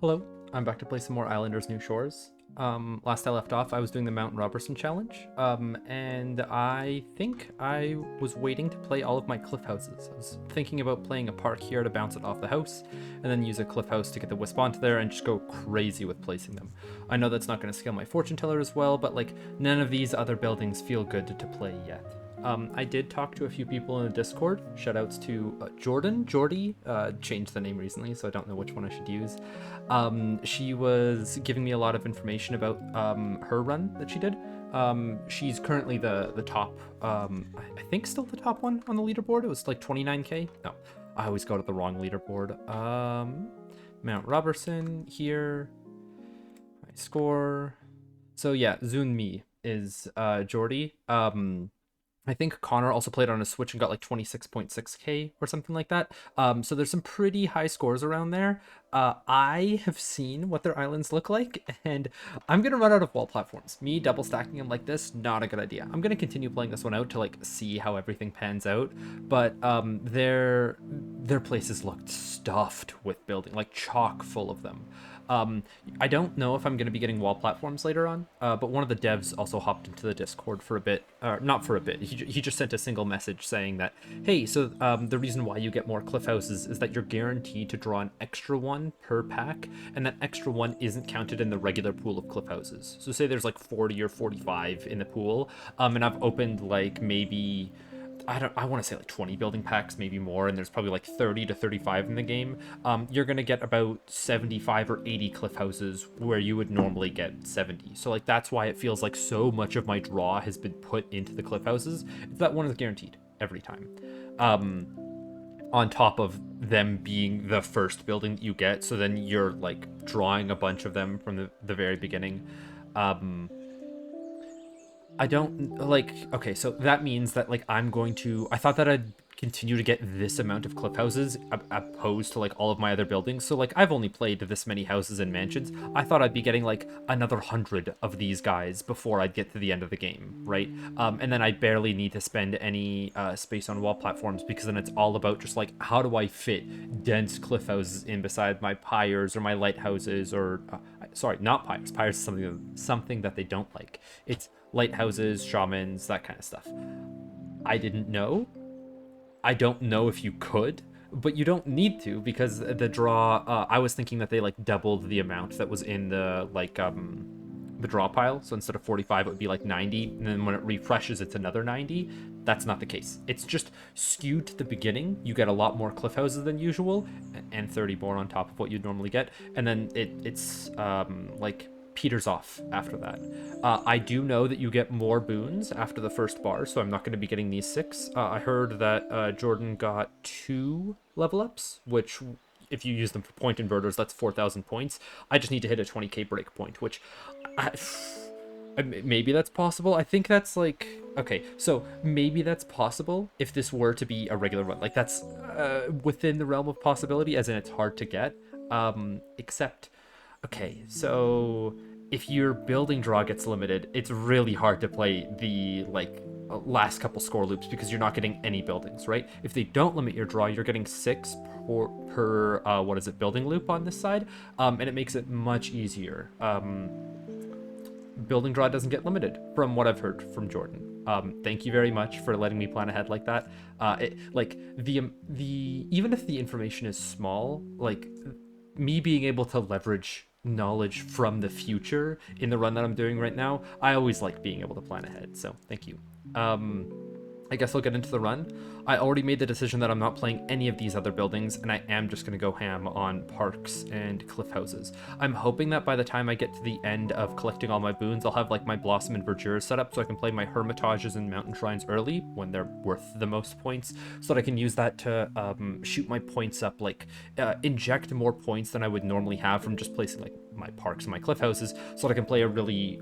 Hello, I'm back to play some more Islanders New Shores. Last I left off, I was doing the Mount Roberson challenge, and I think I was waiting to play all of my cliff houses. I was thinking about playing a park here to bounce it off the house, and then use a cliff house to get the wisp onto there and just go crazy with placing them. I know that's not going to scale my fortune teller as well, but like none of these other buildings feel good to play yet. I did talk to a few people in the Discord. Shoutouts to Jordy, changed the name recently, so I don't know which one I should use. She was giving me a lot of information about her run that she did. She's currently the top, I think still the top one on the leaderboard. It was like 29k. No, I always go to the wrong leaderboard. Mount Roberson here. My score. So yeah, Zunmi is Jordy. I think Connor also played on a Switch and got like 26.6k or something like that. So there's some pretty high scores around there. I have seen what their islands look like, and I'm gonna run out of wall platforms. Me double stacking them like this, not a good idea. I'm gonna continue playing this one out to like see how everything pans out. But their places looked stuffed with building, like chock full of them. I don't know if I'm going to be getting wall platforms later on, but one of the devs also hopped into the Discord for a bit, or not for a bit. He just sent a single message saying that, hey, so the reason why you get more cliff houses is that you're guaranteed to draw an extra one per pack, and that extra one isn't counted in the regular pool of cliff houses. So say there's like 40 or 45 in the pool, and I've opened like maybe, I want to say like 20 building packs, maybe more, and there's probably like 30 to 35 in the game. You're going to get about 75 or 80 cliff houses where you would normally get 70. So like that's why it feels like so much of my draw has been put into the cliff houses. That one is guaranteed every time. On top of them being the first building that you get, so then you're like drawing a bunch of them from the very beginning. I don't like, okay, so that means that like I thought that I'd continue to get this amount of cliff houses opposed to like all of my other buildings. So like I've only played this many houses and mansions. I thought I'd be getting like another 100 of these guys before I'd get to the end of the game, right? And then I barely need to spend any space on wall platforms, because then it's all about just like, how do I fit dense cliff houses in beside my pyres or my lighthouses, or sorry, not pyres. Pyres is something that they don't like. It's lighthouses, shamans, that kind of stuff. I didn't know. I don't know if you could, but you don't need to, because the draw, I was thinking that they like doubled the amount that was in the like the draw pile. So instead of 45, it would be like 90, and then when it refreshes, it's another 90. That's not the case. It's just skewed to the beginning. You get a lot more cliff houses than usual, and 30 more on top of what you'd normally get, and then it's like peters off after that. I do know that you get more boons after the first bar, so I'm not going to be getting these 6. I heard that Jordan got 2 level ups, which if you use them for point inverters, that's 4,000 points. I just need to hit a 20k break point, which maybe that's possible. I think that's like, okay, so maybe that's possible if this were to be a regular run. Like that's within the realm of possibility, as in it's hard to get. Except, okay, so if your building draw gets limited, it's really hard to play the like last couple score loops, because you're not getting any buildings, right? If they don't limit your draw, you're getting 6 per what is it, building loop on this side, and it makes it much easier. Building draw doesn't get limited, from what I've heard from Jordan. Thank you very much for letting me plan ahead like that. Like the even if the information is small, like me being able to leverage knowledge from the future in the run that I'm doing right now, I always like being able to plan ahead. So thank you. I guess I'll get into the run. I already made the decision that I'm not playing any of these other buildings, and I am just going to go ham on parks and cliff houses. I'm hoping that by the time I get to the end of collecting all my boons, I'll have like my Blossom and Verdure set up, so I can play my Hermitages and Mountain Shrines early when they're worth the most points, so that I can use that to shoot my points up, like inject more points than I would normally have from just placing like my parks and my cliff houses, so that I can play a really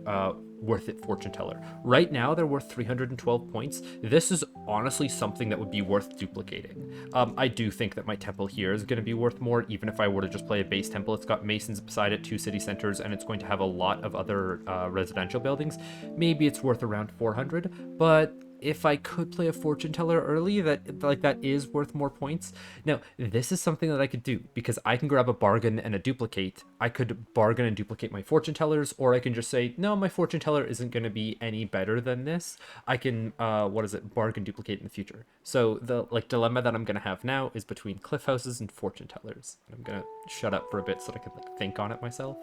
worth it fortune teller. Right now they're worth 312 points. This is honestly something that would be worth duplicating. I do think that my temple here is going to be worth more, even if I were to just play a base temple. It's got masons beside it, 2 city centers, and it's going to have a lot of other residential buildings. Maybe it's worth around 400, but if I could play a fortune teller early, that is worth more points. Now, this is something that I could do because I can grab a bargain and a duplicate. I could bargain and duplicate my fortune tellers, or I can just say, no, my fortune teller isn't going to be any better than this. I can, bargain duplicate in the future. So the dilemma that I'm going to have now is between cliff houses and fortune tellers. I'm going to shut up for a bit so that I can think on it myself.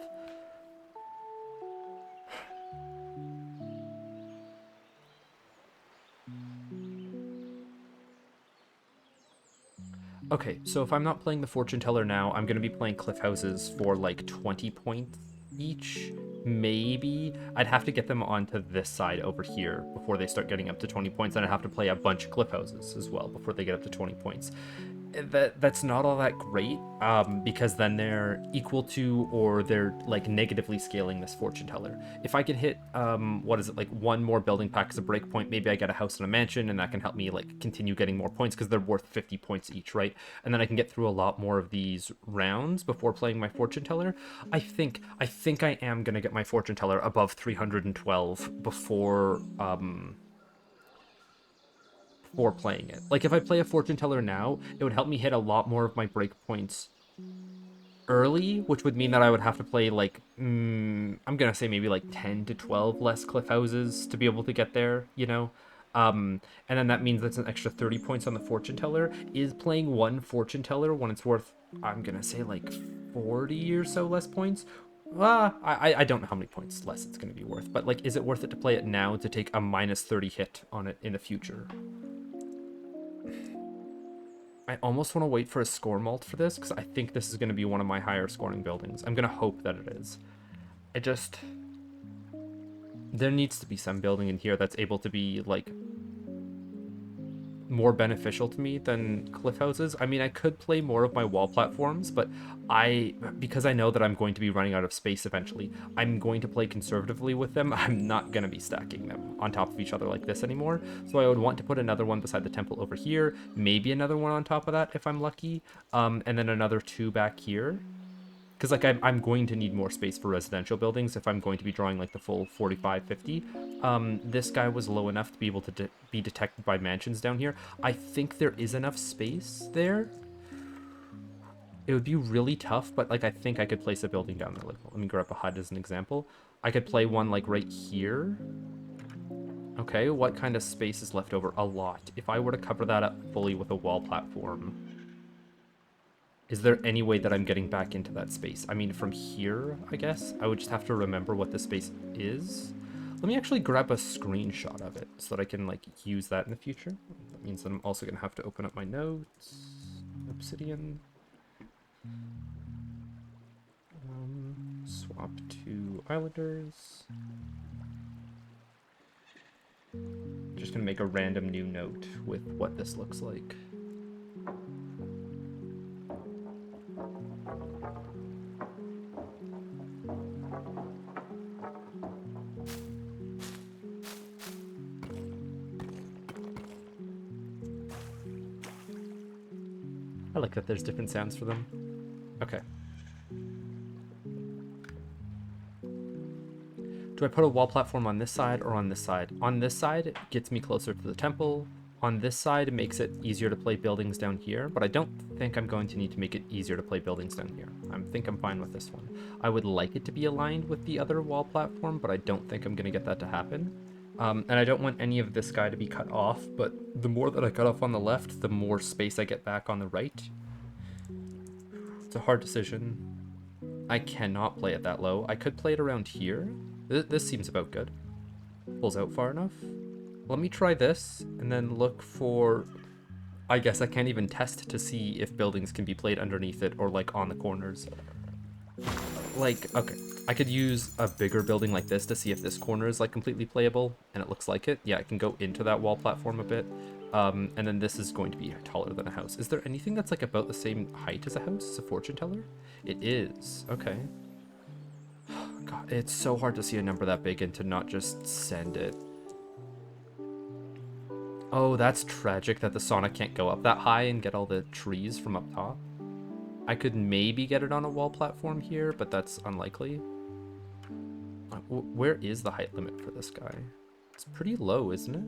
Okay, so if I'm not playing the fortune teller now, I'm gonna be playing cliff houses for like 20 points each. Maybe I'd have to get them onto this side over here before they start getting up to 20 points, and I'd have to play a bunch of cliff houses as well before they get up to 20 points. That's not all that great, because then they're equal to, or they're like negatively scaling this fortune teller. If I could hit one more building pack as a breakpoint, maybe I get a house and a mansion, and that can help me like continue getting more points because they're worth 50 points each, right? And then I can get through a lot more of these rounds before playing my fortune teller. I think I am gonna get my fortune teller above 312 before playing it. Like if I play a fortune teller now, it would help me hit a lot more of my breakpoints early, which would mean that I would have to play like I'm gonna say maybe like 10 to 12 less cliff houses to be able to get there, you know. And then that means that's an extra 30 points on the fortune teller. Is playing one fortune teller when it's worth, I'm gonna say like 40 or so less points? I don't know how many points less it's gonna be worth, but like, is it worth it to play it now to take a minus 30 hit on it in the future? I almost want to wait for a score mult for this because I think this is going to be one of my higher scoring buildings. I'm going to hope that it is. There needs to be some building in here that's able to be like more beneficial to me than cliff houses. I mean, I could play more of my wall platforms, but because I know that I'm going to be running out of space eventually, I'm going to play conservatively with them. I'm not going to be stacking them on top of each other like this anymore. So I would want to put another one beside the temple over here, maybe another one on top of that if I'm lucky, and then another two back here. Because like I'm going to need more space for residential buildings if I'm going to be drawing like the full 45, 50. This guy was low enough to be able to be detected by mansions down here. I think there is enough space there. It would be really tough, but like I think I could place a building down there. Like, let me grab a HUD as an example. I could play one like right here. Okay, what kind of space is left over? A lot. If I were to cover that up fully with a wall platform, is there any way that I'm getting back into that space? I mean, from here, I guess. I would just have to remember what the space is. Let me actually grab a screenshot of it so that I can, like, use that in the future. That means that I'm also going to have to open up my notes. Obsidian. Swap to Islanders. Just going to make a random new note with what this looks like. I like that there's different sounds for them. Okay. Do I put a wall platform on this side or on this side? On this side, it gets me closer to the temple. On this side, it makes it easier to play buildings down here, but I don't think I'm going to need to make it easier to play buildings down here. I think I'm fine with this one. I would like it to be aligned with the other wall platform, but I don't think I'm going to get that to happen. And I don't want any of this guy to be cut off, but the more that I cut off on the left, the more space I get back on the right. It's a hard decision. I cannot play it that low. I could play it around here. This seems about good. Pulls out far enough. Let me try this and then look for... I guess I can't even test to see if buildings can be played underneath it or like on the corners. Like, okay, I could use a bigger building like this to see if this corner is like completely playable, and it looks like it. Yeah, I can go into that wall platform a bit. And then this is going to be taller than a house. Is there anything that's like about the same height as a house? Is a fortune teller? It is. Okay. God, it's so hard to see a number that big and to not just send it. Oh, that's tragic that the sauna can't go up that high and get all the trees from up top. I could maybe get it on a wall platform here, but that's unlikely. Where is the height limit for this guy? It's pretty low, isn't it?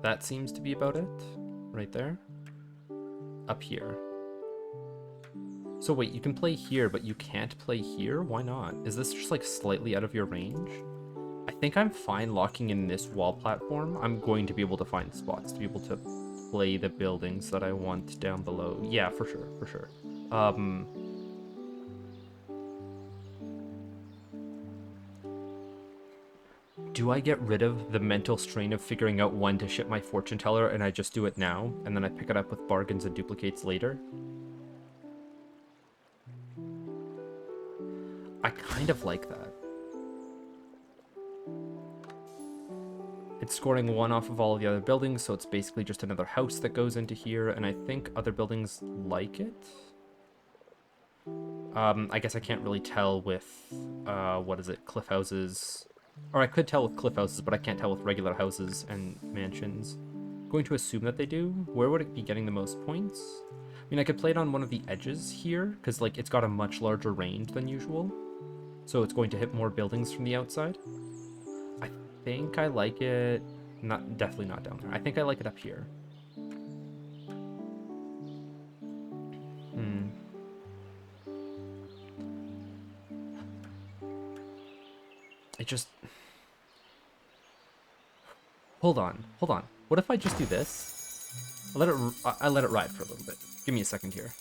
That seems to be about it. Right there. Up here. So wait, you can play here, but you can't play here? Why not? Is this just like slightly out of your range? I think I'm fine locking in this wall platform. I'm going to be able to find spots to be able to play the buildings that I want down below. Yeah, for sure, for sure. Do I get rid of the mental strain of figuring out when to ship my fortune teller and I just do it now, and then I pick it up with bargains and duplicates later? I kind of like that. It's scoring 1 off of all of the other buildings, so it's basically just another house that goes into here, and I think other buildings like it. I guess I can't really tell with, what is it, cliff houses. Or I could tell with cliff houses, but I can't tell with regular houses and mansions. I'm going to assume that they do. Where would it be getting the most points? I mean, I could play it on one of the edges here, because, like, it's got a much larger range than usual. So it's going to hit more buildings from the outside. I think I like it... definitely not down there. I think I like it up here. It just... Hold on. What if I just do this? I let it ride for a little bit. Give me a second here.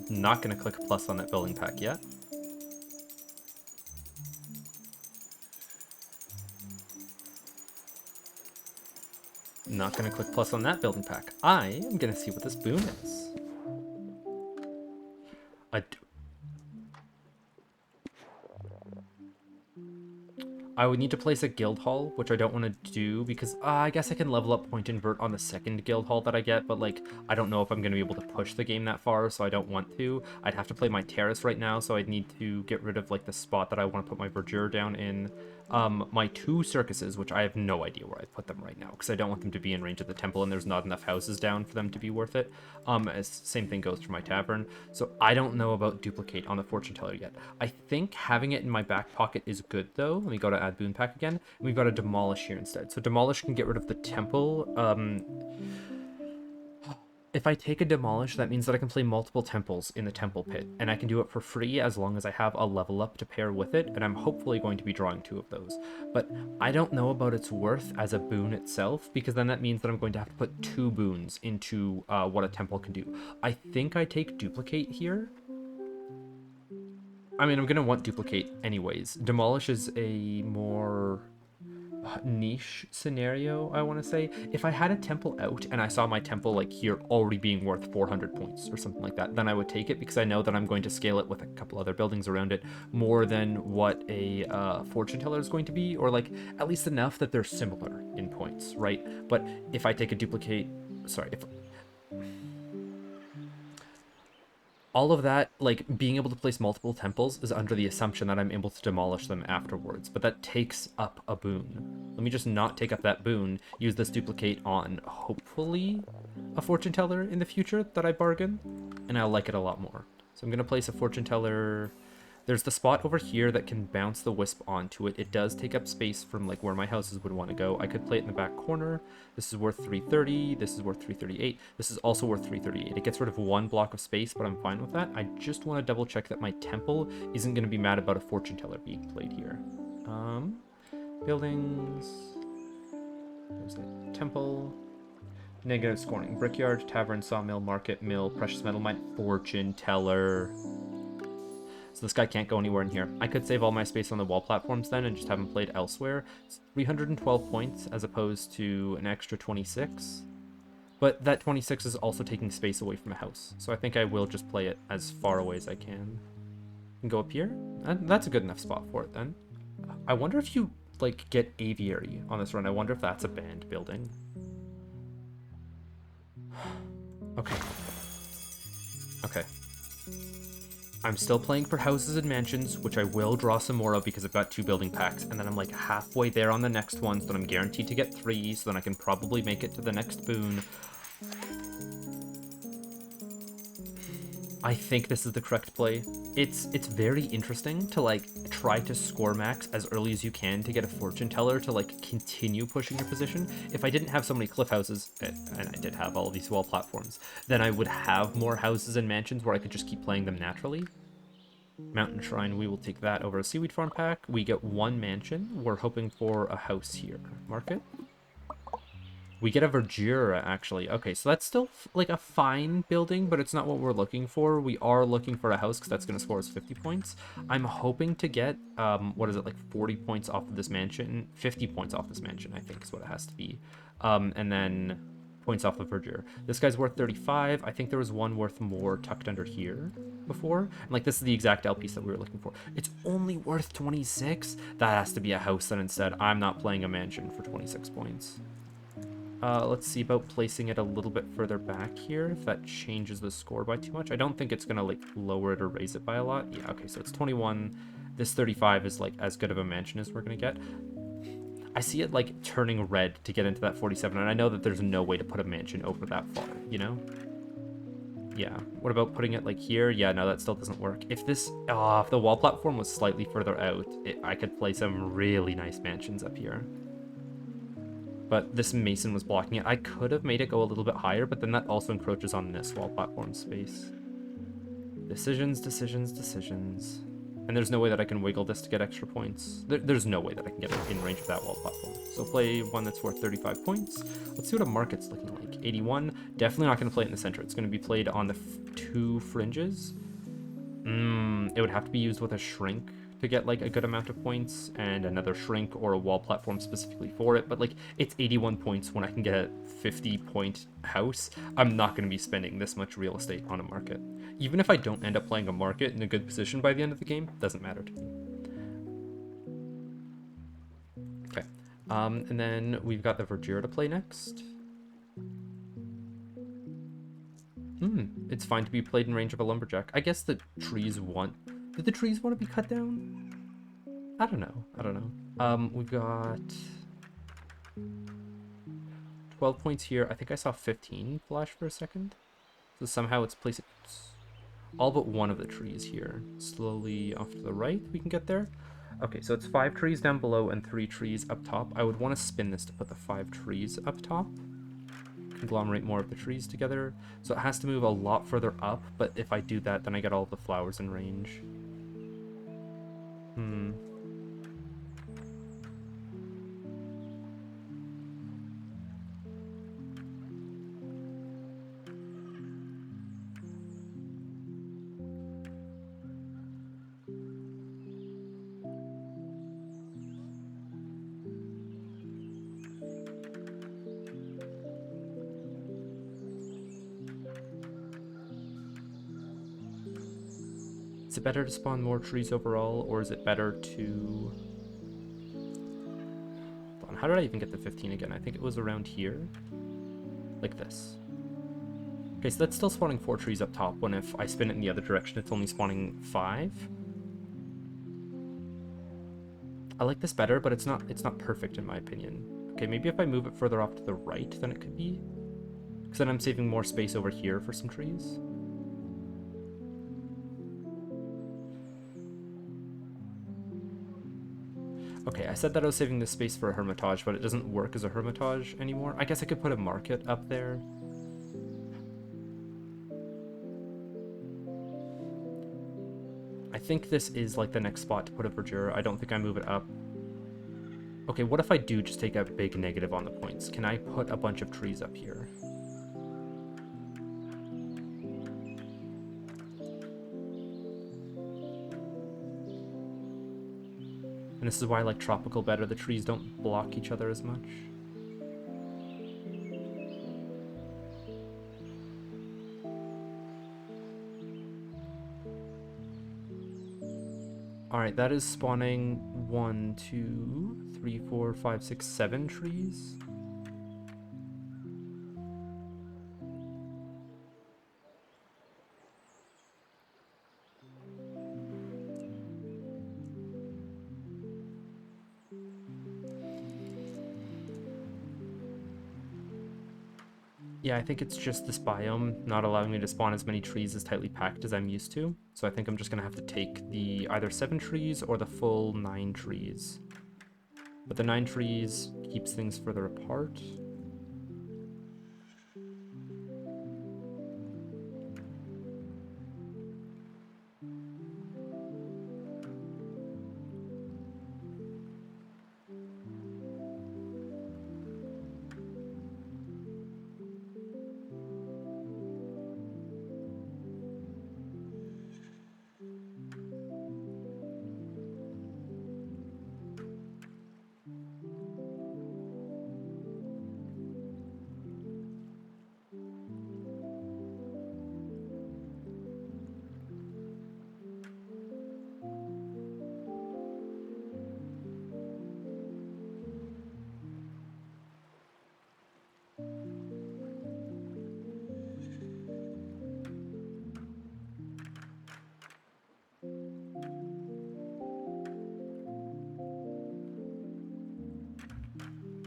Not gonna click plus on that building pack yet. Not gonna click plus on that building pack. I am gonna see what this boon is. I would need to place a guild hall, which I don't want to do because I guess I can level up point invert on the second guild hall that I get, but like I don't know if I'm going to be able to push the game that far, so I don't want to. I'd have to play my terrace right now, so I'd need to get rid of like the spot that I want to put my verdure down in. My 2 circuses, which I have no idea where I put them right now because I don't want them to be in range of the temple and there's not enough houses down for them to be worth it. Same thing goes for my tavern. So I don't know about duplicate on the fortune teller yet. I think having it in my back pocket is good though. Let me go to add boon pack again. And we've got a demolish here instead. So demolish can get rid of the temple. If I take a demolish, that means that I can play multiple temples in the temple pit, and I can do it for free as long as I have a level up to pair with it, and I'm hopefully going to be drawing 2 of those. But I don't know about its worth as a boon itself, because then that means that I'm going to have to put 2 boons into what a temple can do. I think I take duplicate here. I mean, I'm going to want duplicate anyways. Demolish is a more niche scenario, I want to say. If I had a temple out and I saw my temple like here already being worth 400 points or something like that, then I would take it because I know that I'm going to scale it with a couple other buildings around it more than what a fortune teller is going to be, or like at least enough that they're similar in points, right? But if I take a duplicate, all of that, like being able to place multiple temples is under the assumption that I'm able to demolish them afterwards, but that takes up a boon. Let me just not take up that boon, use this duplicate on hopefully a fortune teller in the future that I bargain, and I'll like it a lot more. So I'm going to place a fortune teller. There's the spot over here that can bounce the wisp onto it. It does take up space from like where my houses would want to go. I could play it in the back corner. This is worth 330. This is worth 338. This is also worth 338. It gets rid of 1 block of space, but I'm fine with that. I just want to double check that my temple isn't going to be mad about a fortune teller being played here. Buildings. There's a temple. Negative scoring. Brickyard, tavern, sawmill, market, mill, precious metal mine, fortune teller. So this guy can't go anywhere in here. I could save all my space on the wall platforms then and just have him played elsewhere. It's 312 points as opposed to an extra 26. But that 26 is also taking space away from a house. So I think I will just play it as far away as I can. And go up here. And that's a good enough spot for it then. I wonder if you like get aviary on this run. I wonder if that's a banned building. Okay. Okay. I'm still playing for houses and mansions, which I will draw some more of because I've got 2 building packs, and then I'm like halfway there on the next one, so that I'm guaranteed to get 3, so then I can probably make it to the next boon. I think this is the correct play. It's very interesting to like try to score max as early as you can to get a fortune teller to like continue pushing your position. If I didn't have so many cliff houses, and I did have all of these wall platforms, then I would have more houses and mansions where I could just keep playing them naturally. Mountain Shrine, we will take that over a Seaweed Farm pack. We get one mansion. We're hoping for a house here. Market. We get a Verdura, actually. Okay, so that's still like a fine building, but it's not what we're looking for. We are looking for a house because that's going to score us 50 points. I'm hoping to get, what is it, like 40 points off of this mansion? 50 points off this mansion, I think is what it has to be. And then points off the Verdure. This guy's worth 35. I think there was one worth more tucked under here before. And like, this is the exact L piece that we were looking for. It's only worth 26? That has to be a house then instead. I'm not playing a mansion for 26 points. Let's see about placing it a little bit further back here, if that changes the score by too much. I don't think it's going to, like, lower it or raise it by a lot. Yeah, okay, so it's 21. This 35 is, like, as good of a mansion as we're going to get. I see it, like, turning red to get into that 47, and I know that there's no way to put a mansion over that far, you know? Yeah. What about putting it, like, here? Yeah, no, that still doesn't work. If this... Oh, if the wall platform was slightly further out, I could place some really nice mansions up here. But this mason was blocking it. I could have made it go a little bit higher, but then that also encroaches on this wall platform space. Decisions, decisions, decisions. And there's no way that I can wiggle this to get extra points. There's no way that I can get it in range of that wall platform. So play one that's worth 35 points. Let's see what a market's looking like. 81. Definitely not going to play it in the center. It's going to be played on the two fringes. It would have to be used with a shrink to get like a good amount of points, and another shrink or a wall platform specifically for it. But like, it's 81 points when I can get a 50-point house. I'm not going to be spending this much real estate on a market. Even if I don't end up playing a market in a good position by the end of the game, doesn't matter to me. Okay. And then we've got the Verdure to play next. It's fine to be played in range of a lumberjack. I guess the trees want... Did the trees want to be cut down? I don't know. We've got 12 points here. I think I saw 15 flash for a second. So somehow it's placing all but one of the trees here. Slowly off to the right, we can get there. Okay, so it's 5 trees down below and 3 trees up top. I would want to spin this to put the 5 trees up top. Conglomerate more of the trees together. So it has to move a lot further up, but if I do that, then I get all the flowers in range. Is it better to spawn more trees overall, or is it better to... Hold on, how did I even get the 15 again? I think it was around here. Like this. Okay, so that's still spawning 4 trees up top, when if I spin it in the other direction, it's only spawning 5. I like this better, but it's not perfect in my opinion. Okay, maybe if I move it further off to the right than it could be. Because then I'm saving more space over here for some trees. Okay, I said that I was saving this space for a Hermitage, but it doesn't work as a Hermitage anymore. I guess I could put a market up there. I think this is like the next spot to put a Verdure. I don't think I move it up. Okay, what if I do just take a big negative on the points? Can I put a bunch of trees up here? And this is why I like tropical better. The trees don't block each other as much. Alright, that is spawning 1, 2, 3, 4, 5, 6, 7 trees. Yeah, I think it's just this biome not allowing me to spawn as many trees as tightly packed as I'm used to. So I think I'm just gonna have to take the either 7 trees or the full 9 trees. But the 9 trees keeps things further apart.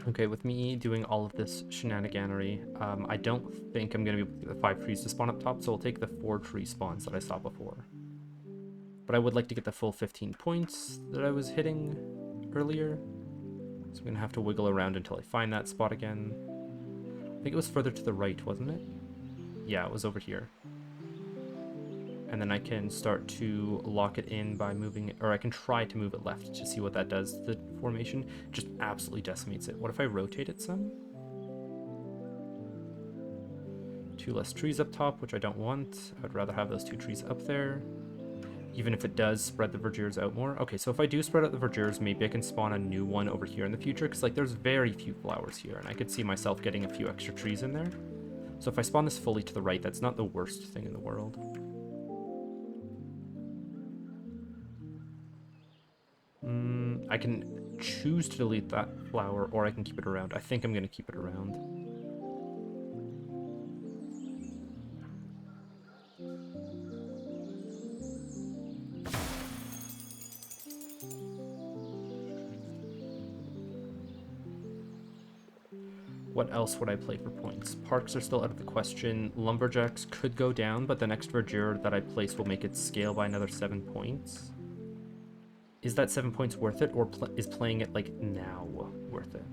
Okay, with me doing all of this shenaniganery, I don't think I'm going to be able to get the 5 trees to spawn up top, so I'll take the 4 tree spawns that I saw before. But I would like to get the full 15 points that I was hitting earlier. So I'm going to have to wiggle around until I find that spot again. I think it was further to the right, wasn't it? Yeah, it was over here. And then I can start to lock it in by moving it, or I can try to move it left to see what that does to the formation. It just absolutely decimates it. What if I rotate it some? 2 less trees up top, which I don't want. I'd rather have those 2 trees up there. Even if it does spread the verdures out more. Okay, so if I do spread out the verdures, maybe I can spawn a new one over here in the future, because like there's very few flowers here, and I could see myself getting a few extra trees in there. So if I spawn this fully to the right, that's not the worst thing in the world. I can choose to delete that flower, or I can keep it around. I think I'm going to keep it around. What else would I play for points? Parks are still out of the question. Lumberjacks could go down, but the next verdure that I place will make it scale by another 7 points. Is that 7 points worth it, or is playing it like now worth it?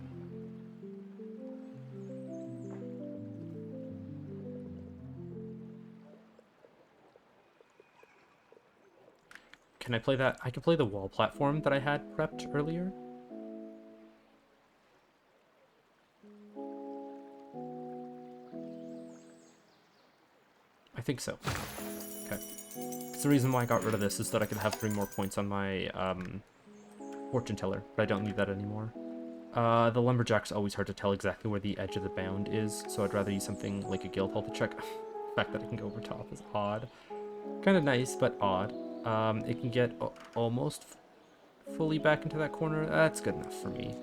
Can I play that? I can play the wall platform that I had prepped earlier. I think so. Okay. Because the reason why I got rid of this is that I could have 3 more points on my fortune teller, but I don't need that anymore. The lumberjack's always hard to tell exactly where the edge of the bound is, so I'd rather use something like a guild hall to check. The fact that it can go over top is odd. Kind of nice, but odd. It can get almost fully back into that corner. That's good enough for me.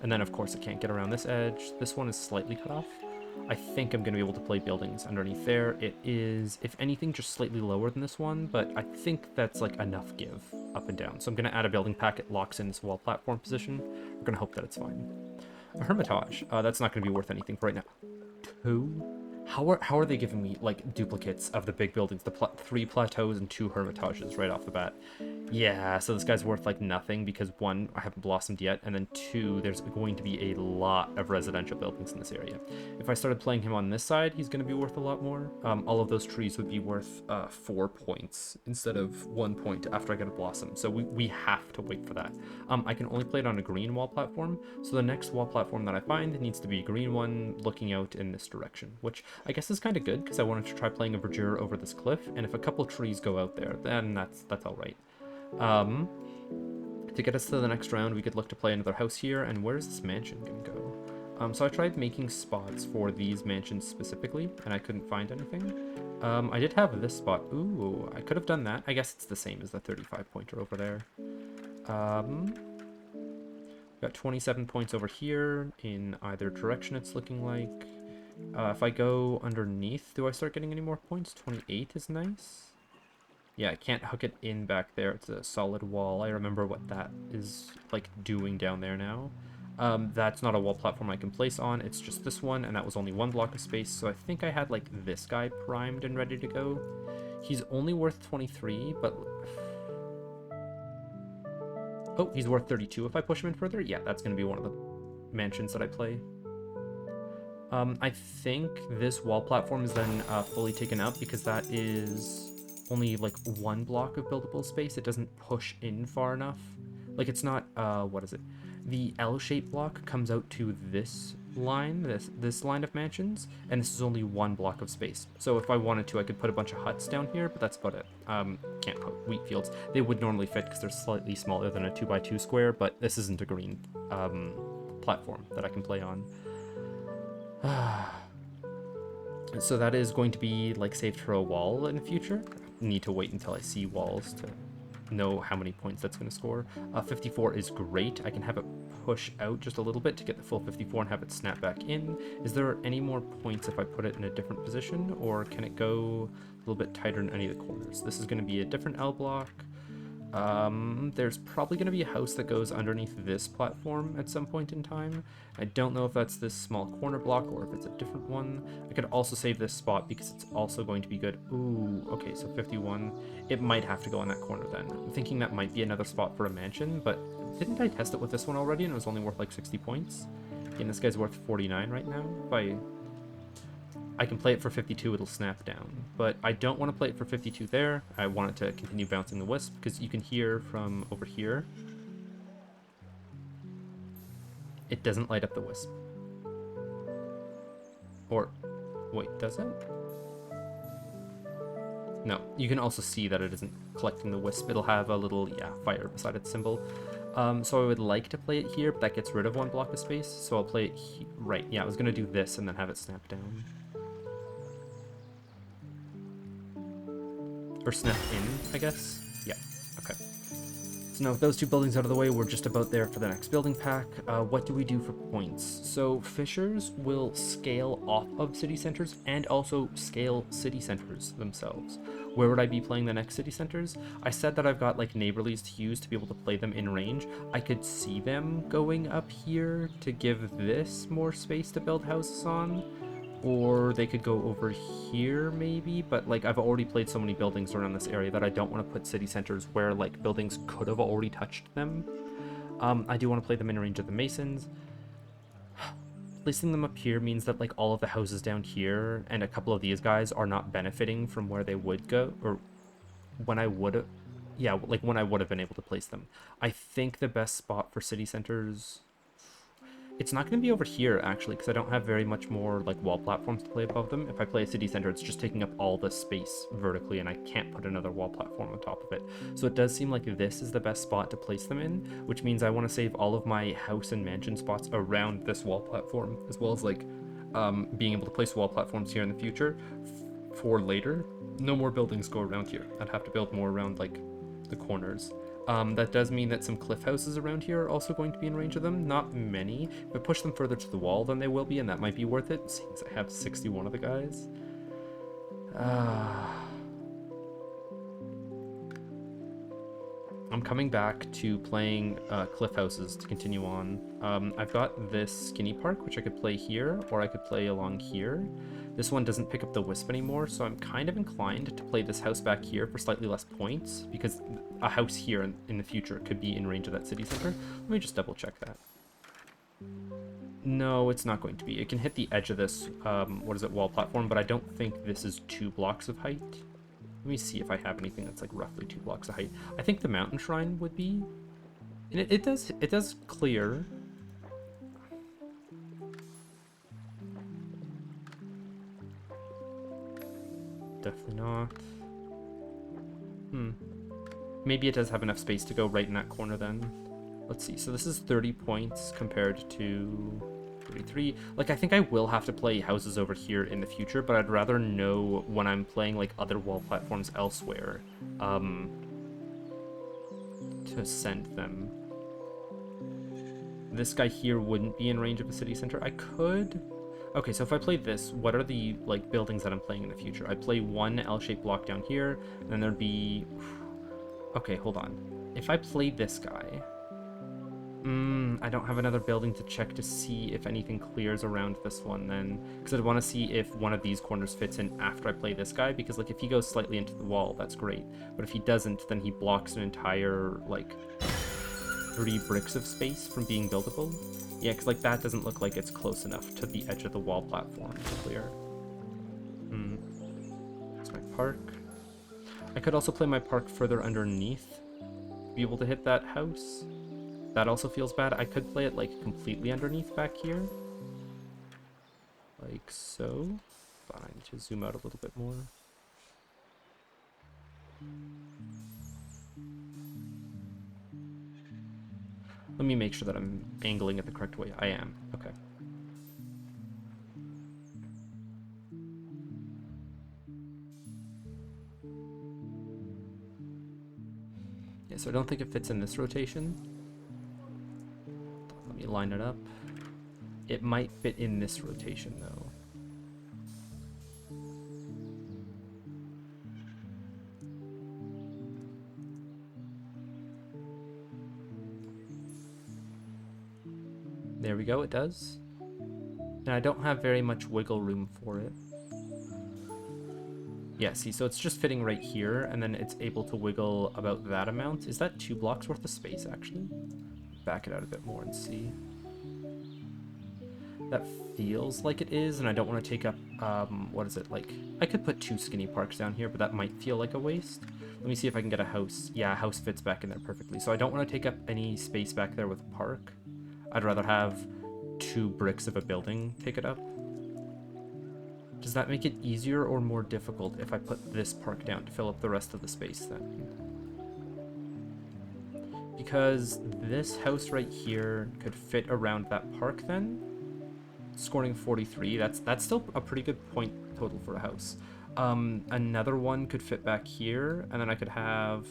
And then, of course, it can't get around this edge. This one is slightly cut off. I think I'm going to be able to play buildings underneath there. It is, if anything, just slightly lower than this one, but I think that's like enough give up and down. So I'm going to add a building pack. It locks in this wall platform position. We're going to hope that it's fine. A hermitage. That's not going to be worth anything for right now. 2? How are they giving me like duplicates of the big buildings? The 3 plateaus and 2 hermitages right off the bat. Yeah, so this guy's worth like nothing because 1, I haven't blossomed yet, and then 2, there's going to be a lot of residential buildings in this area. If I started playing him on this side, he's going to be worth a lot more. All of those trees would be worth 4 points instead of 1 point after I get a blossom. So we have to wait for that. I can only play it on a green wall platform, so the next wall platform that I find needs to be a green one looking out in this direction, which I guess is kind of good because I wanted to try playing a verdure over this cliff, and if a couple trees go out there, then that's all right. To get us to the next round, we could look to play another house here, and where's this mansion gonna go? So I tried making spots for these mansions specifically, and I couldn't find anything. I did have this spot. Ooh, I could have done that. I guess it's the same as the 35 pointer over there. Got 27 points over here in either direction, it's looking like. If I go underneath, do I start getting any more points? 28 is nice. Yeah, I can't hook it in back there. It's a solid wall. I remember what that is like doing down there now. That's not a wall platform I can place on. It's just this one, and that was only 1 block of space. So I think I had like this guy primed and ready to go. He's only worth 23, but oh, he's worth 32 if I push him in further. Yeah, that's going to be one of the mansions that I play. I think this wall platform is then fully taken up because that is only like 1 block of buildable space. It doesn't push in far enough. Like it's not, what is it? The L-shaped block comes out to this line, this line of mansions, and this is only 1 block of space. So if I wanted to, I could put a bunch of huts down here, but that's about it. Can't put wheat fields. They would normally fit because they're slightly smaller than a 2x2 square, but this isn't a green platform that I can play on. So that is going to be like saved for a wall in the future. Need to wait until I see walls to know how many points that's going to score. 54 is great. I can have it push out just a little bit to get the full 54 and have it snap back in. Is there any more points if I put it in a different position, or can it go a little bit tighter in any of the corners? This is going to be a different L block. There's probably going to be a house that goes underneath this platform at some point in time. I don't know if that's this small corner block or if it's a different one. I could also save this spot because it's also going to be good. Ooh, okay, so 51. It might have to go on that corner then. I'm thinking that might be another spot for a mansion, but didn't I test it with this one already and it was only worth like 60 points? And this guy's worth 49 right now. If I can play it for 52, it'll snap down. But I don't want to play it for 52 there. I want it to continue bouncing the wisp, because you can hear from over here, it doesn't light up the wisp. Or, wait, does it? No, you can also see that it isn't collecting the wisp. It'll have a little, yeah, fire beside its symbol. So I would like to play it here, but that gets rid of 1 block of space. So I'll play it right. Yeah, I was going to do this and then have it snap down. Or snap in, I guess. Yeah, okay. So now with those 2 buildings out of the way, we're just about there for the next building pack. What do we do for points? So fishers will scale off of city centers and also scale city centers themselves. Where would I be playing the next city centers? I said that I've got like neighborlies to use to be able to play them in range. I could see them going up here to give this more space to build houses on. Or they could go over here maybe, but like I've already played so many buildings around this area that I don't want to put city centers where like buildings could have already touched them. I do want to play them in range of the masons. Placing them up here means that like all of the houses down here and a couple of these guys are not benefiting from where they would go, or when I would have, yeah, like when I would have been able to place them. I think the best spot for city centers, it's not going to be over here, actually, because I don't have very much more, like, wall platforms to play above them. If I play a city center, it's just taking up all the space vertically, and I can't put another wall platform on top of it. So it does seem like this is the best spot to place them in, which means I want to save all of my house and mansion spots around this wall platform, as well as, like, being able to place wall platforms here in the future for later. No more buildings go around here. I'd have to build more around, like, the corners. That does mean that some cliff houses around here are also going to be in range of them. Not many, but push them further to the wall than they will be, and that might be worth it, since I have 61 of the guys. I'm coming back to playing cliff houses to continue on. I've got this skinny park, which I could play here, or I could play along here. This one doesn't pick up the wisp anymore, so I'm kind of inclined to play this house back here for slightly less points, because a house here in the future could be in range of that city center. Let me just double check that. No, it's not going to be. It can hit the edge of this, wall platform, but I don't think this is 2 blocks of height. Let me see if I have anything that's like roughly 2 blocks of height. I think the mountain shrine would be. And it does clear. Definitely not. Maybe it does have enough space to go right in that corner then. Let's see. So this is 30 points compared to 33. Like, I think I will have to play houses over here in the future, but I'd rather know when I'm playing like other wall platforms elsewhere to send them. This guy here wouldn't be in range of a city center. I could. Okay, so if I play this, what are the like buildings that I'm playing in the future? I'd play one L-shaped block down here, and then there'd be. Okay, hold on. If I play this guy, I don't have another building to check to see if anything clears around this one then. Because I'd want to see if one of these corners fits in after I play this guy. Because, like, if he goes slightly into the wall, that's great. But if he doesn't, then he blocks an entire, like, 3 bricks of space from being buildable. Yeah, because, like, that doesn't look like it's close enough to the edge of the wall platform to clear. That's my park. I could also play my park further underneath to be able to hit that house. That also feels bad. I could play it, like, completely underneath back here. Like so. But I need to zoom out a little bit more. Let me make sure that I'm angling it the correct way. I am. Okay. Yeah, so I don't think it fits in this rotation. Let me line it up. It might fit in this rotation, though. There we go, it does. And I don't have very much wiggle room for it. Yeah, see, so it's just fitting right here, and then it's able to wiggle about that amount. Is that 2 blocks worth of space, actually? Back it out a bit more and see. That feels like it is, and I don't want to take up, what is it, like, I could put 2 skinny parks down here, but that might feel like a waste. Let me see if I can get a house. Yeah, a house fits back in there perfectly. So I don't want to take up any space back there with a park. I'd rather have 2 bricks of a building take it up. Does that make it easier or more difficult if I put this park down to fill up the rest of the space then? Because this house right here could fit around that park then. Scoring 43, that's still a pretty good point total for a house. Another one could fit back here, and then I could have,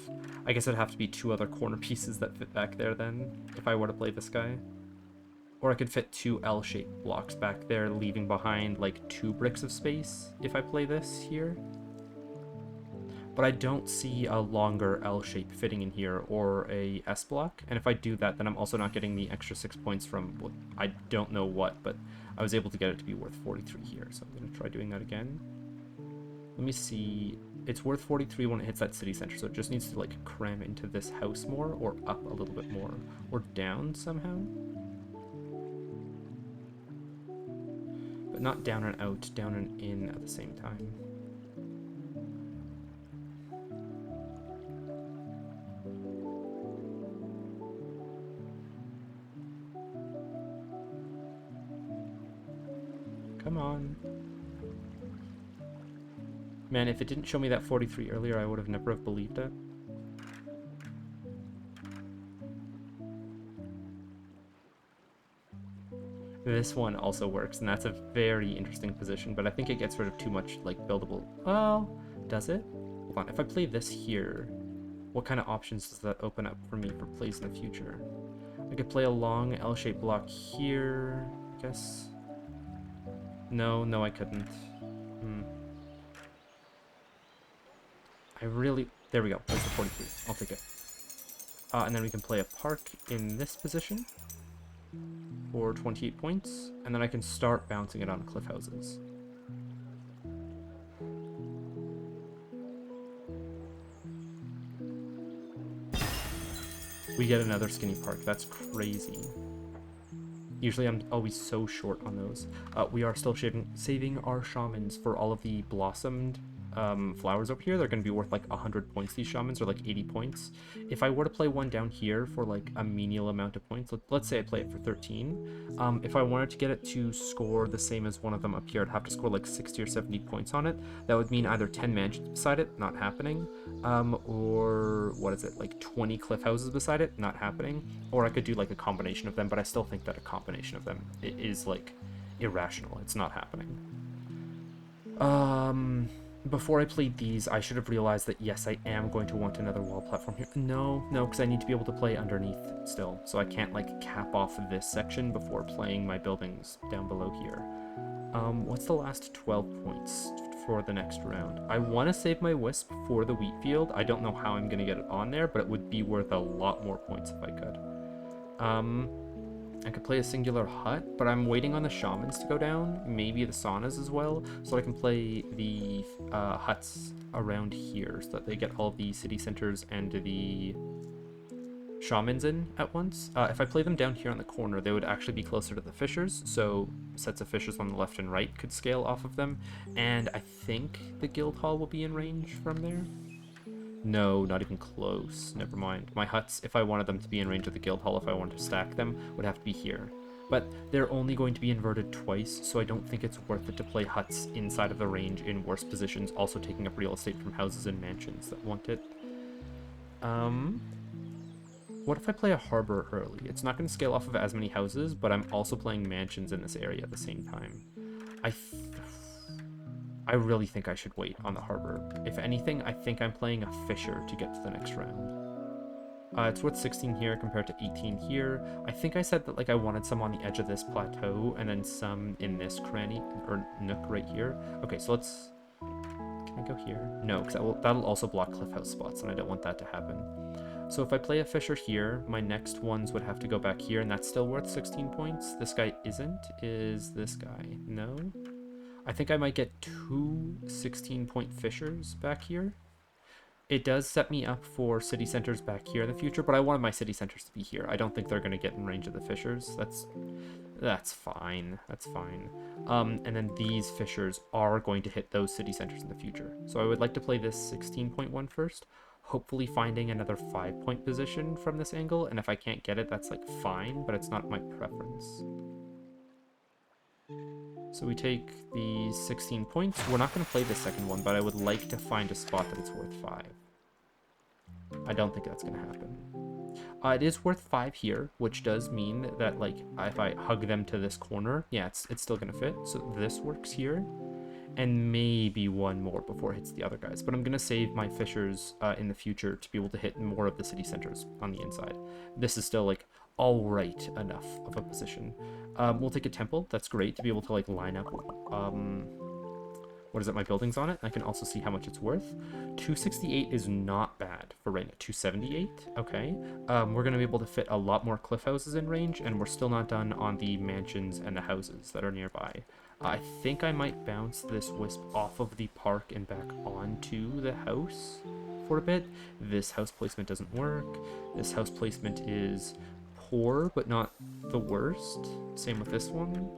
I guess it'd have to be 2 other corner pieces that fit back there then, if I were to play this guy. Or I could fit 2 L-shaped blocks back there, leaving behind like 2 bricks of space if I play this here. But I don't see a longer L shape fitting in here or a S block. And if I do that, then I'm also not getting the extra 6 points from, well, I don't know what, but I was able to get it to be worth 43 here. So I'm going to try doing that again. Let me see. It's worth 43 when it hits that city center. So it just needs to like cram into this house more, or up a little bit more, or down somehow. But not down and out, down and in at the same time. Come on. Man, if it didn't show me that 43 earlier, I would have never have believed it. This one also works, and that's a very interesting position, but I think it gets rid of too much, like, buildable. Well, does it? Hold on, if I play this here, what kind of options does that open up for me for plays in the future? I could play a long L-shaped block here, I guess. No, I couldn't. I really... There we go, there's the 43. I'll take it. And then we can play a park in this position for 28 points, and then I can start bouncing it on cliff houses. We get another skinny park. That's crazy. Usually I'm always so short on those. We are still saving our shamans for all of the blossomed flowers over here. They're going to be worth like 100 points, these shamans, or like 80 points. If I were to play one down here for like a menial amount of points, let's say I play it for 13, if I wanted to get it to score the same as one of them up here, I'd have to score like 60 or 70 points on it. That would mean either 10 mansions beside it, not happening, or what is it, like 20 cliff houses beside it, not happening, or I could do like a combination of them, but I still think that a combination of them is like irrational. It's not happening. Before I played these, I should have realized that, yes, I am going to want another wall platform here. No, because I need to be able to play underneath still. So I can't, like, cap off this section before playing my buildings down below here. What's the last 12 points for the next round? I want to save my wisp for the wheat field. I don't know how I'm going to get it on there, but it would be worth a lot more points if I could. I could play a singular hut, but I'm waiting on the shamans to go down, maybe the saunas as well, so I can play the huts around here so that they get all the city centers and the shamans in at once. If I play them down here on the corner, they would actually be closer to the fissures, so sets of fissures on the left and right could scale off of them, and I think the guild hall will be in range from there. No, not even close. Never mind. My huts, if I wanted them to be in range of the guild hall, if I wanted to stack them, would have to be here. But they're only going to be inverted twice, so I don't think it's worth it to play huts inside of the range in worse positions, also taking up real estate from houses and mansions that want it. What if I play a harbor early? It's not going to scale off of as many houses, but I'm also playing mansions in this area at the same time. I really think I should wait on the harbor. If anything, I think I'm playing a fisher to get to the next round. It's worth 16 here compared to 18 here. I think I said that like I wanted some on the edge of this plateau and then some in this cranny or nook right here. Okay, so let's... Can I go here? No, because that'll also block cliff house spots, and I don't want that to happen. So if I play a fisher here, my next ones would have to go back here, and that's still worth 16 points. This guy isn't. Is this guy? No. I think I might get 2 16-point fishers back here. It does set me up for city centers back here in the future, but I wanted my city centers to be here. I don't think they're going to get in range of the fishers. That's fine. That's fine. And then these fishers are going to hit those city centers in the future. So I would like to play this 16.1 first, hopefully finding another 5-point position from this angle. And if I can't get it, that's like fine, but it's not my preference. So we take the 16 points. We're not going to play the second one, but I would like to find a spot that it's worth 5. I don't think that's going to happen. It is worth 5 here, which does mean that like if I hug them to this corner, yeah, it's still going to fit. So this works here, and maybe one more before it hits the other guys. But I'm going to save my fishers in the future to be able to hit more of the city centers on the inside. This is still like all right enough of a position. We'll take a temple. That's great to be able to like line up what is it, my buildings on it. I can also see how much it's worth. 268 is not bad for right now. 278, okay. We're gonna be able to fit a lot more cliff houses in range, and we're still not done on the mansions and the houses that are nearby. I think I might bounce this wisp off of the park and back onto the house for a bit. This house placement doesn't work. This house placement is poor, but not the worst. Same with this one.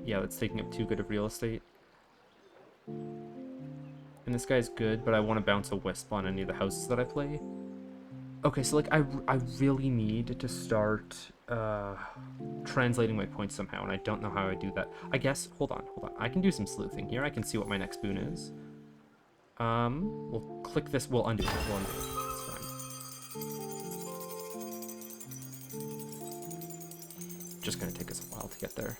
Yeah, that's taking up too good of real estate. And this guy's good, but I want to bounce a wisp on any of the houses that I play. Okay, so like I really need to start translating my points somehow, and I don't know how I do that. I guess, hold on. I can do some sleuthing here. I can see what my next boon is. We'll click this, we'll undo it, It's fine. Just gonna take us a while to get there.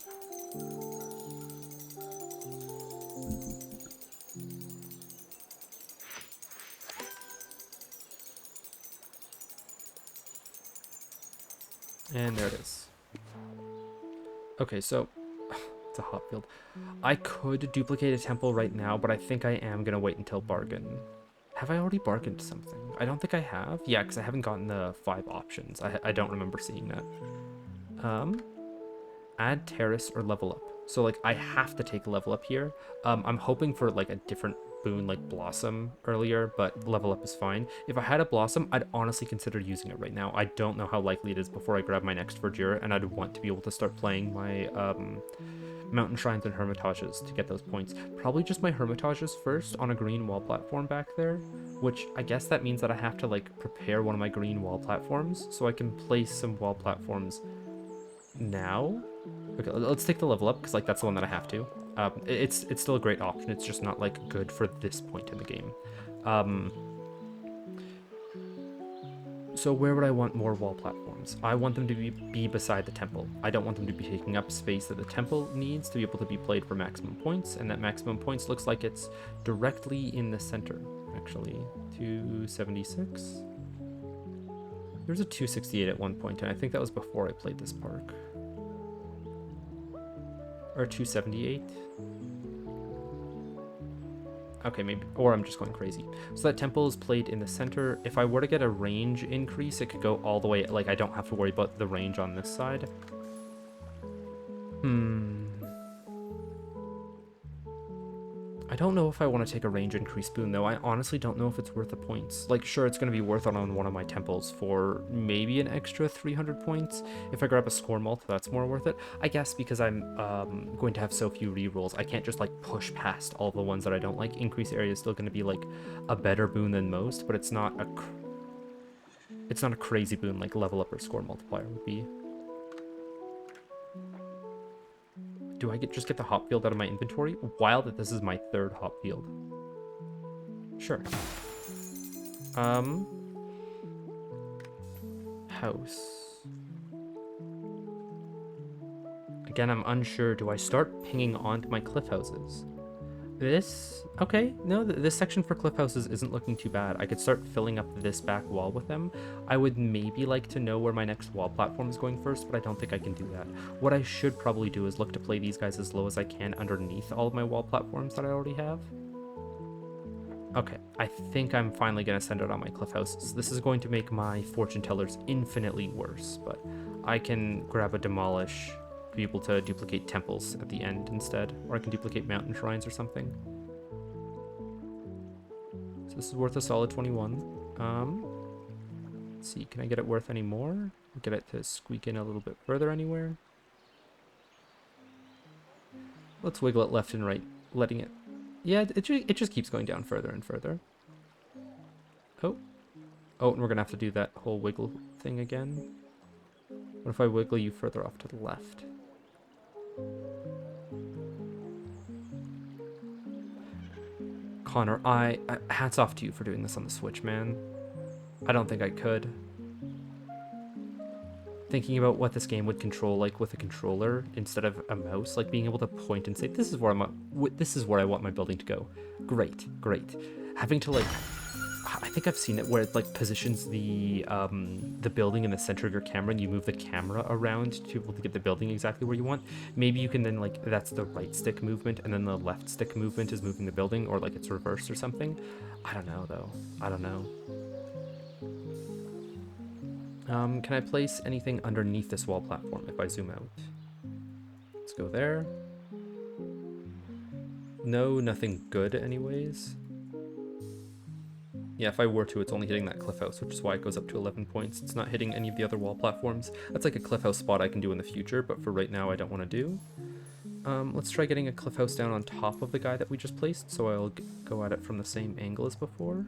And there it is. Okay, so it's a hot field. I could duplicate a temple right now, but I think I am gonna wait until bargain. Have I already bargained something? I don't think I have. Yeah, because I haven't gotten the 5 options. I don't remember seeing that. Add terrace or level up. So like I have to take level up here. I'm hoping for like a different boon like blossom earlier, but level up is fine. If I had a blossom, I'd honestly consider using it right now. I don't know how likely it is before I grab my next verdure, and I'd want to be able to start playing my mountain shrines and hermitages to get those points. Probably just my hermitages first on a green wall platform back there, which I guess that means that I have to like prepare one of my green wall platforms so I can place some wall platforms now. Okay, let's take the level up because like that's the one that I have to. It's still a great option. It's just not like good for this point in the game. So where would I want more wall platforms? I want them to be beside the temple. I don't want them to be taking up space that the temple needs to be able to be played for maximum points, and that maximum points looks like it's directly in the center, actually. 276. There's a 268 at one point, and I think that was before I played this park. Or 278. Okay, maybe, or I'm just going crazy. So that temple is played in the center. If I were to get a range increase, it could go all the way, like I don't have to worry about the range on this side. I don't know if I want to take a range increase boon, though. I honestly don't know if it's worth the points. Like, sure, it's going to be worth it on one of my temples for maybe an extra 300 points. If I grab a score mult, that's more worth it. I guess because I'm going to have so few rerolls, I can't just, like, push past all the ones that I don't like. Increase area is still going to be, like, a better boon than most, but it's not a crazy boon like level up or score multiplier would be. Do I just get the hop field out of my inventory? Wild that this is my third hop field. Sure. House. Again, I'm unsure. Do I start pinging onto my cliff houses? This, okay, no, this section for cliff houses isn't looking too bad. I could start filling up this back wall with them. I would maybe like to know where my next wall platform is going first, but I don't think I can do that. What I should probably do is look to play these guys as low as I can underneath all of my wall platforms that I already have. Okay, I think I'm finally going to send it on my cliff houses. This is going to make my fortune tellers infinitely worse, but I can grab a demolish, be able to duplicate temples at the end instead, or I can duplicate mountain shrines or something. So this is worth a solid 21. Let's see, can I get it worth any more? Get it to squeak in a little bit further anywhere. Let's wiggle it left and right, letting it, yeah, it just keeps going down further and further. Oh, and we're gonna have to do that whole wiggle thing again. What if I wiggle you further off to the left? Connor, hats off to you for doing this on the Switch, man. I don't think I could. Thinking about what this game would control like with a controller instead of a mouse, like being able to point and say, this is where I want my building to go. Great. Having to, like, I think I've seen it where it like positions the building in the center of your camera and you move the camera around to be able to get the building exactly where you want. Maybe you can then, like, that's the right stick movement and then the left stick movement is moving the building, or like it's reversed or something. I don't know though. I don't know. Can I place anything underneath this wall platform if I zoom out? Let's go there. No, nothing good anyways. Yeah, if I were to, it's only hitting that cliff house, which is why it goes up to 11 points. It's not hitting any of the other wall platforms. That's like a cliff house spot I can do in the future, but for right now I don't want to do. Let's try getting a cliff house down on top of the guy that we just placed, so I'll go at it from the same angle as before.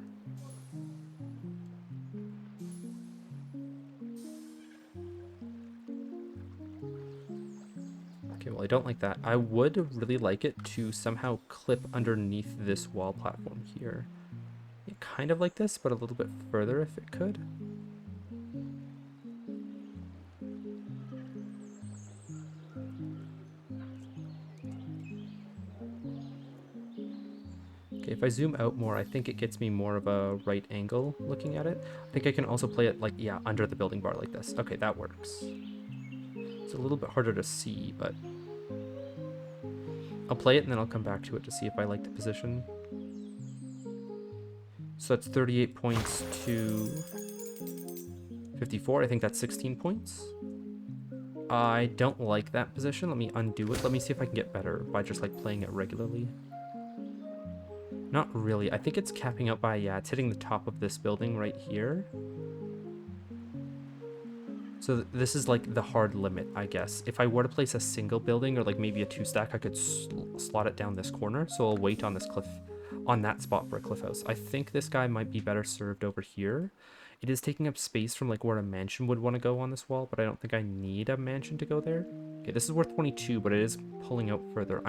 Okay, well, I don't like that. I would really like it to somehow clip underneath this wall platform here. Yeah, kind of like this, but a little bit further if it could. Okay, if I zoom out more, I think it gets me more of a right angle looking at it. I think I can also play it like, yeah, under the building bar like this. Okay, that works. It's a little bit harder to see, but I'll play it and then I'll come back to it to see if I like the position. So that's 38 points to 54. I think that's 16 points. I don't like that position. Let me undo it. Let me see if I can get better by just like playing it regularly. Not really. I think it's capping out by, yeah, it's hitting the top of this building right here. So this is like the hard limit, I guess. If I were to place a single building or like maybe a 2-stack, I could slot it down this corner. So I'll wait on this cliff, on that spot for a cliff house. I think this guy might be better served over here. It is taking up space from like where a mansion would want to go on this wall, but I don't think I need a mansion to go there. Okay, this is worth 22, but it is pulling out further.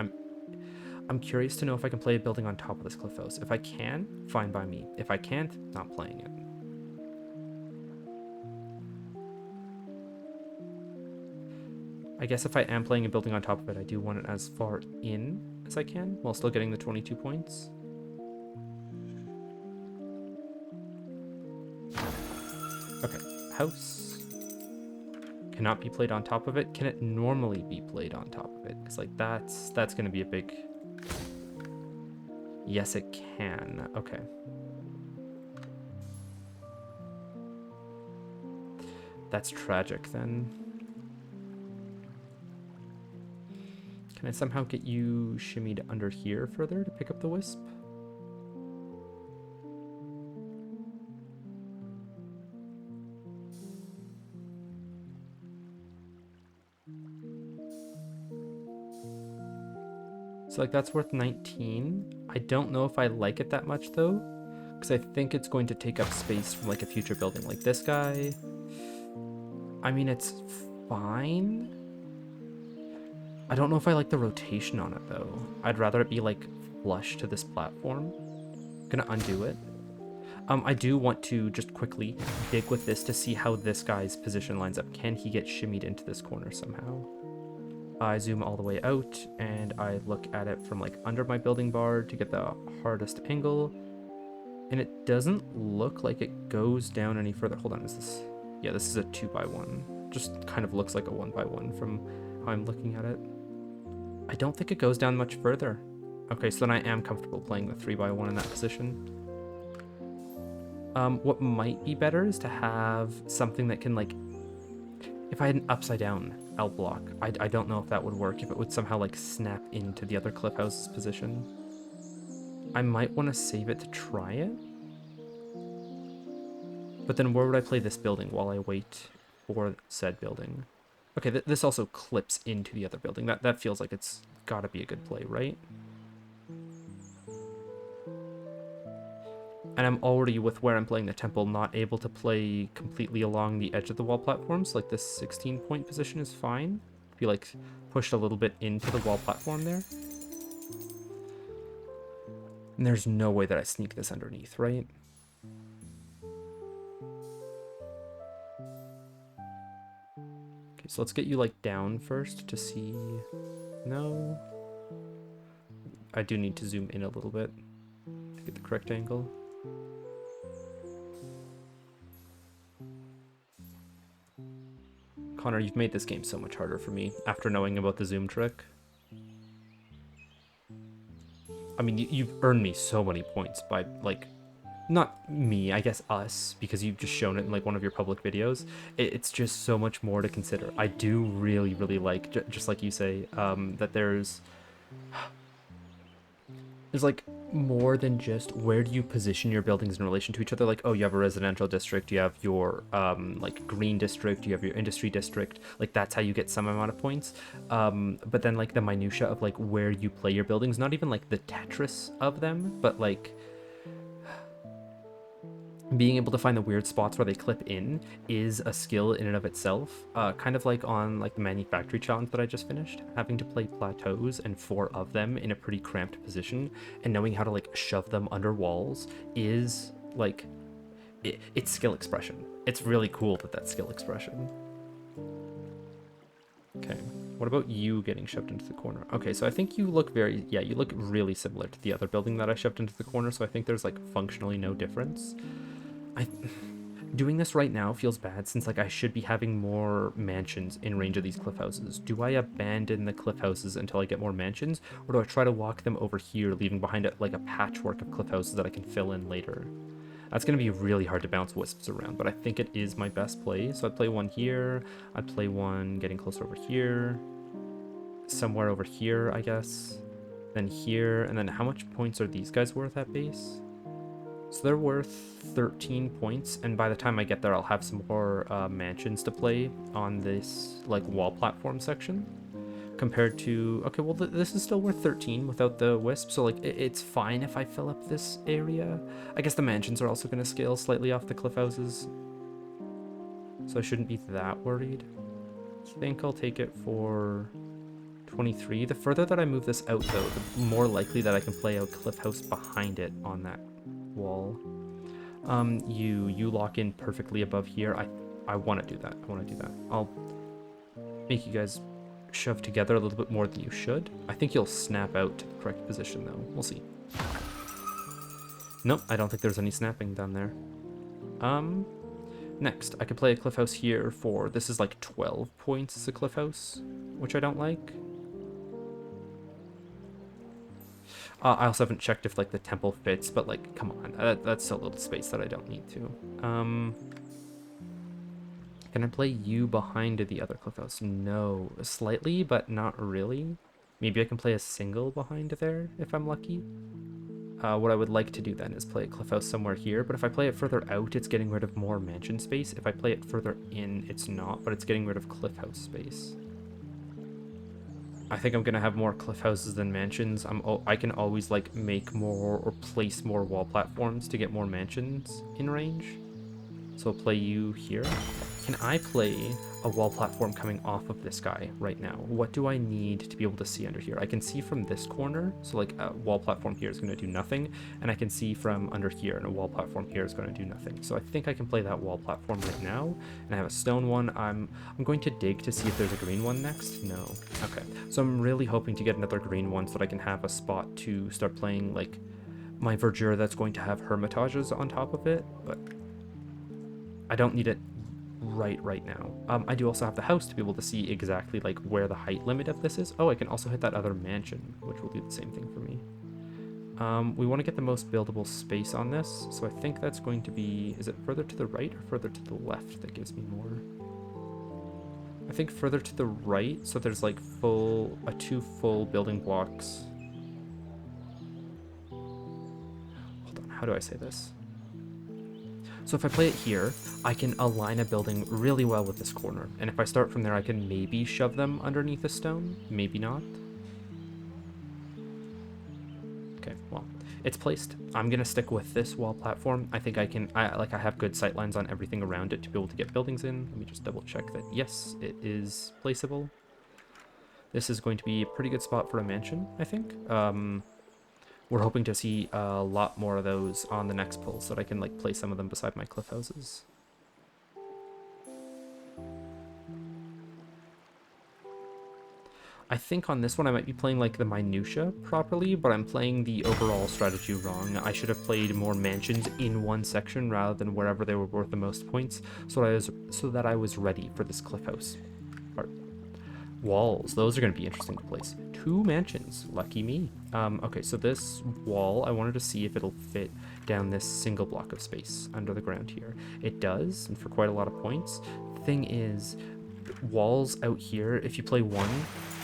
I'm curious to know if I can play a building on top of this cliff house. If I can, fine by me. If I can't, not playing it. I guess if I am playing a building on top of it, I do want it as far in as I can, while still getting the 22 points. Okay, house. Cannot be played on top of it. Can it normally be played on top of it? Because like that's going to be a big... Yes, it can. Okay. That's tragic then. Can I somehow get you shimmied under here further to pick up the wisp? So like that's worth 19. I don't know if I like it that much though, because I think it's going to take up space from like a future building. Like this guy, I mean, it's fine. I don't know if I like the rotation on it though. I'd rather it be like flush to this platform. I'm gonna undo it. I do want to just quickly dig with this to see how this guy's position lines up. Can he get shimmied into this corner somehow? I zoom all the way out and I look at it from like under my building bar to get the hardest angle. And it doesn't look like it goes down any further. Hold on, is this? Yeah, this is a 2x1. Just kind of looks like a 1x1 from how I'm looking at it. I don't think it goes down much further. Okay, so then I am comfortable playing the 3x1 in that position. What might be better is to have something that can like, if I had an upside down L block, I don't know if that would work, if it would somehow like snap into the other cliff house's position. I might want to save it to try it. But then where would I play this building while I wait for said building? Okay, this also clips into the other building. That feels like it's gotta be a good play, right? And I'm already, with where I'm playing the temple, not able to play completely along the edge of the wall platforms. Like this 16-point position is fine. If you like pushed a little bit into the wall platform there. And there's no way that I sneak this underneath, right? Okay, so let's get you like down first to see. No. I do need to zoom in a little bit to get the correct angle. Connor, you've made this game so much harder for me after knowing about the zoom trick. I mean, you've earned me so many points by, like, not me, I guess us, because you've just shown it in, like, one of your public videos. It's just so much more to consider. I do really, really like, just like you say, that there's like more than just where do you position your buildings in relation to each other. Like, oh, you have a residential district, you have your like green district, you have your industry district, like that's how you get some amount of points. But then like the minutia of like where you play your buildings, not even like the Tetris of them, but like being able to find the weird spots where they clip in is a skill in and of itself. Kind of like on like the manufactory challenge that I just finished, having to play plateaus and 4 of them in a pretty cramped position and knowing how to like shove them under walls is like, it's skill expression. It's really cool that that's skill expression. Okay, what about you getting shoved into the corner? Okay, so I think you look very, yeah, you look really similar to the other building that I shoved into the corner, so I think there's like functionally no difference. Doing this right now feels bad since like I should be having more mansions in range of these cliff houses. Do I abandon the cliff houses until I get more mansions, or do I try to walk them over here, leaving behind it like a patchwork of cliff houses that I can fill in later? That's going to be really hard to bounce wisps around, but I think it is my best play. So I'd play one here, I'd play one getting closer over here, somewhere over here, I guess, then here, and then how much points are these guys worth at base? So they're worth 13 points, and by the time I get there, I'll have some more mansions to play on this like wall platform section. Compared to, okay, well this is still worth 13 without the wisp, so like it's fine if I fill up this area. I guess the mansions are also going to scale slightly off the cliff houses, so I shouldn't be that worried. I think I'll take it for 23. The further that I move this out though, the more likely that I can play a cliff house behind it on that wall. You lock in perfectly above here. I want to do that. I'll make you guys shove together a little bit more than you should. I think you'll snap out to the correct position though. We'll see. Nope, I don't think there's any snapping down there. Next, I could play a cliff house here for, this is like 12 points as a cliff house, which I don't like. I also haven't checked if like the temple fits, but like, come on, that's a little space that I don't need to. Can I play you behind the other cliff house? No, slightly, but not really. Maybe I can play a single behind there if I'm lucky. What I would like to do then is play a cliff house somewhere here, but if I play it further out, it's getting rid of more mansion space. If I play it further in, it's not, but it's getting rid of cliff house space. I think I'm gonna have more cliff houses than mansions. I can always like make more or place more wall platforms to get more mansions in range. So I'll play you here. Can I play a wall platform coming off of this guy right now? What do I need to be able to see under here? I can see from this corner, so like a wall platform here is going to do nothing, and I can see from under here, and a wall platform here is going to do nothing. So I think I can play that wall platform right now, and I have a stone one. I'm going to dig to see if there's a green one next. No. Okay. So I'm really hoping to get another green one so that I can have a spot to start playing like my verdure that's going to have hermitages on top of it, but I don't need it right now. I do also have the house to be able to see exactly like where the height limit of this is. Oh, I can also hit that other mansion, which will do the same thing for me. We want to get the most buildable space on this, so I think that's going to be, is it further to the right or further to the left that gives me more? I think further to the right, so there's like two full building blocks. Hold on, how do I say this? So if I play it here, I can align a building really well with this corner. And if I start from there, I can maybe shove them underneath a stone. Maybe not. Okay, well, it's placed. I'm going to stick with this wall platform. I think I have good sight lines on everything around it to be able to get buildings in. Let me just double check that, yes, it is placeable. This is going to be a pretty good spot for a mansion, I think. We're hoping to see a lot more of those on the next pull so that I can like place some of them beside my cliff houses. I think on this one I might be playing like the minutia properly, but I'm playing the overall strategy wrong. I should have played more mansions in one section rather than wherever they were worth the most points, so that I was ready for this cliff house part. Walls, those are going to be interesting to place. 2 mansions, lucky me. Okay, so this wall, I wanted to see if it'll fit down this single block of space under the ground here. It does, and for quite a lot of points. Thing is, walls out here, if you play one,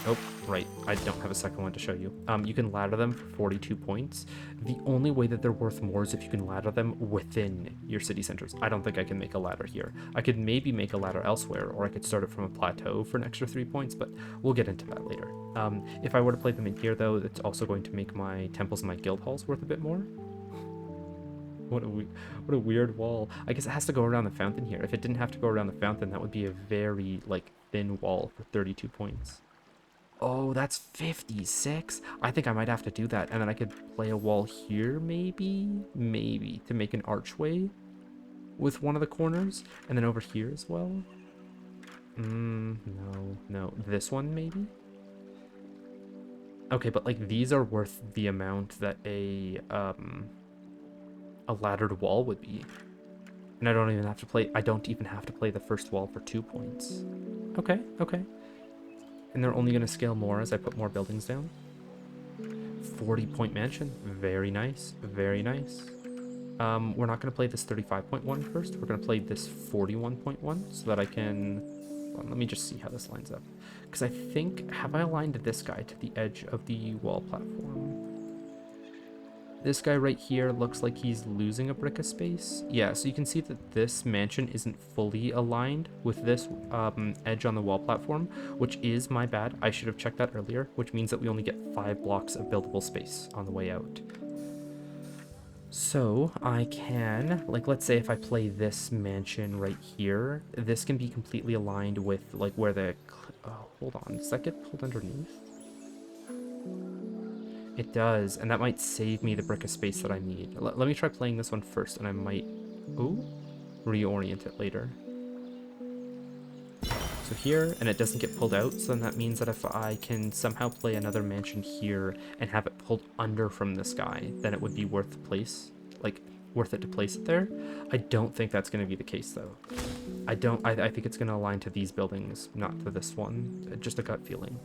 oh, right, I don't have a second one to show you. You can ladder them for 42 points. The only way that they're worth more is if you can ladder them within your city centers. I don't think I can make a ladder here. I could maybe make a ladder elsewhere, or I could start it from a plateau for an extra 3 points, but we'll get into that later. If I were to play them in here, though, it's also going to make my temples and my guild halls worth a bit more. What a weird wall. I guess it has to go around the fountain here. If it didn't have to go around the fountain, that would be a very, like, thin wall for 32 points. Oh, that's 56. I think I might have to do that. And then I could play a wall here, maybe, to make an archway with one of the corners. And then over here as well. No. This one, maybe? Okay, but like these are worth the amount that a laddered wall would be. And I don't even have to play the first wall for 2 points. Okay. And they're only going to scale more as I put more buildings down. 40-point mansion. Very nice. We're not going to play this 35.1 first. We're going to play this 41.1 so that I can... Well, let me just see how this lines up. Because I think... Have I aligned this guy to the edge of the wall platform? This guy right here looks like he's losing a brick of space. Yeah, so you can see that this mansion isn't fully aligned with this edge on the wall platform, which is my bad. I should have checked that earlier, which means that we only get 5 blocks of buildable space on the way out. So I can, like, let's say if I play this mansion right here, this can be completely aligned with like where the... Oh, hold on, does that get pulled underneath? It does, and that might save me the brick of space that I need. Let me try playing this one first, and I might, reorient it later. So here, and it doesn't get pulled out, so then that means that if I can somehow play another mansion here and have it pulled under from this guy, then it would be worth it to place it there. I don't think that's going to be the case, though. I think it's going to align to these buildings, not to this one. Just a gut feeling.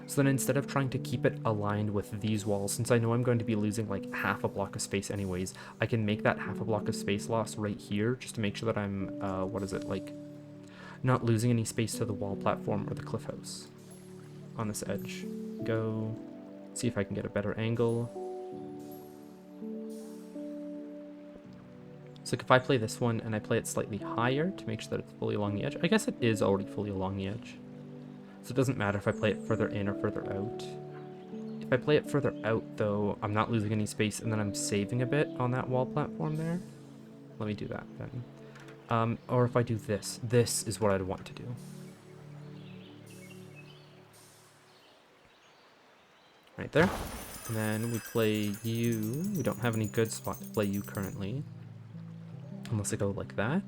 So then instead of trying to keep it aligned with these walls, since I know I'm going to be losing like half a block of space anyways, I can make that half a block of space loss right here just to make sure that I'm, not losing any space to the wall platform or the cliff house on this edge. Go see if I can get a better angle. So like if I play this one and I play it slightly higher to make sure that it's fully along the edge, I guess it is already fully along the edge. So it doesn't matter if I play it further in or further out. If I play it further out though, I'm not losing any space and then I'm saving a bit on that wall platform there. Let me do that then. Or if I do this, this is what I'd want to do. Right there. And then we play you. We don't have any good spot to play you currently. Unless I go like that.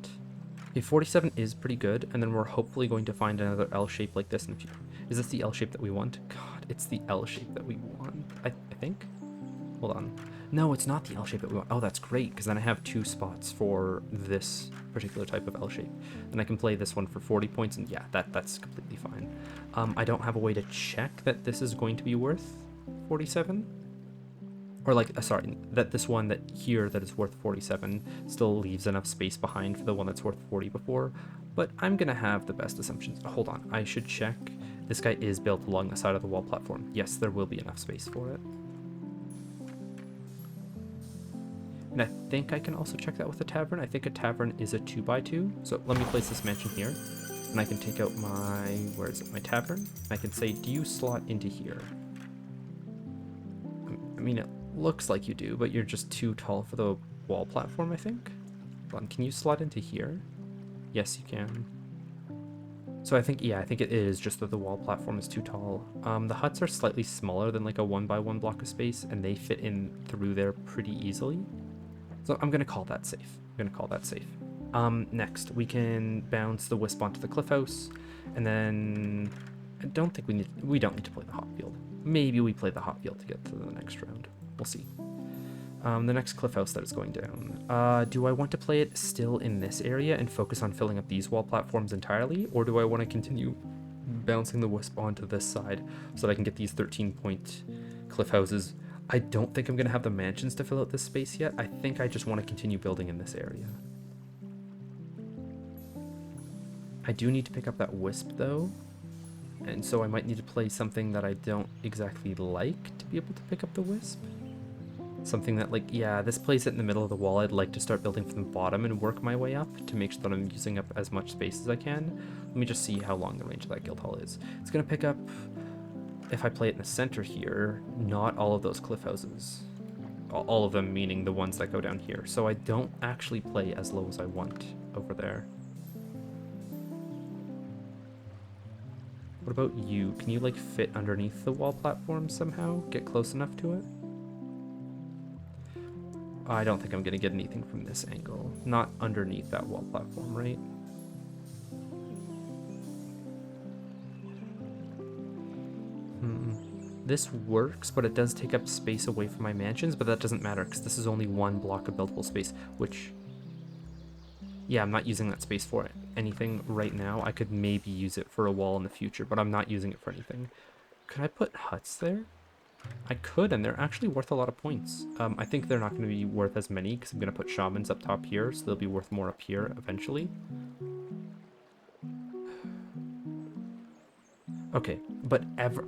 Okay, 47 is pretty good, and then we're hopefully going to find another L shape like this in the future. Is this the L shape that we want? God, it's the L shape that we want, I think. Hold on. No, it's not the L shape that we want. Oh, that's great, because then I have 2 spots for this particular type of L shape. Then I can play this one for 40 points, and yeah, that's completely fine. I don't have a way to check that this is going to be worth 47. Or like, sorry, that this one that here that is worth 47 still leaves enough space behind for the one that's worth 40 before, but I'm gonna have the best assumptions. Hold on, I should check. This guy is built along the side of the wall platform. Yes, there will be enough space for it. And I think I can also check that with a tavern. I think a tavern is a 2x2. So let me place this mansion here, and I can take out my, where is it, my tavern. I can say, do you slot into here? I mean, it looks like you do, but you're just too tall for the wall platform, I think. Hold on, can you slot into here? Yes, you can. So I think, yeah, I think it is just that the wall platform is too tall. The huts are slightly smaller than like a 1x1 block of space, and they fit in through there pretty easily. So I'm gonna call that safe. Next, we can bounce the wisp onto the cliff house, and then I don't think we don't need to play the hot field. Maybe we play the hot field to get to the next round. We'll see. The next cliff house that is going down. Do I want to play it still in this area and focus on filling up these wall platforms entirely, or do I want to continue bouncing the wisp onto this side so that I can get these 13-point cliff houses? I don't think I'm going to have the mansions to fill out this space yet. I think I just want to continue building in this area. I do need to pick up that wisp though, and so I might need to play something that I don't exactly like to be able to pick up the wisp. Something that, like, yeah, this plays it in the middle of the wall. I'd like to start building from the bottom and work my way up to make sure that I'm using up as much space as I can. Let me just see how long the range of that guild hall is. It's going to pick up, if I play it in the center here, not all of those cliff houses. All of them meaning the ones that go down here. So I don't actually play as low as I want over there. What about you? Can you, like, fit underneath the wall platform somehow? Get close enough to it? I don't think I'm going to get anything from this angle. Not underneath that wall platform, right? This works, but it does take up space away from my mansions, but that doesn't matter because this is only 1 block of buildable space, which... yeah, I'm not using that space for anything right now. I could maybe use it for a wall in the future, but I'm not using it for anything. Could I put huts there? I could, and they're actually worth a lot of points. I think they're not going to be worth as many because I'm going to put shamans up top here, so they'll be worth more up here eventually. Okay, but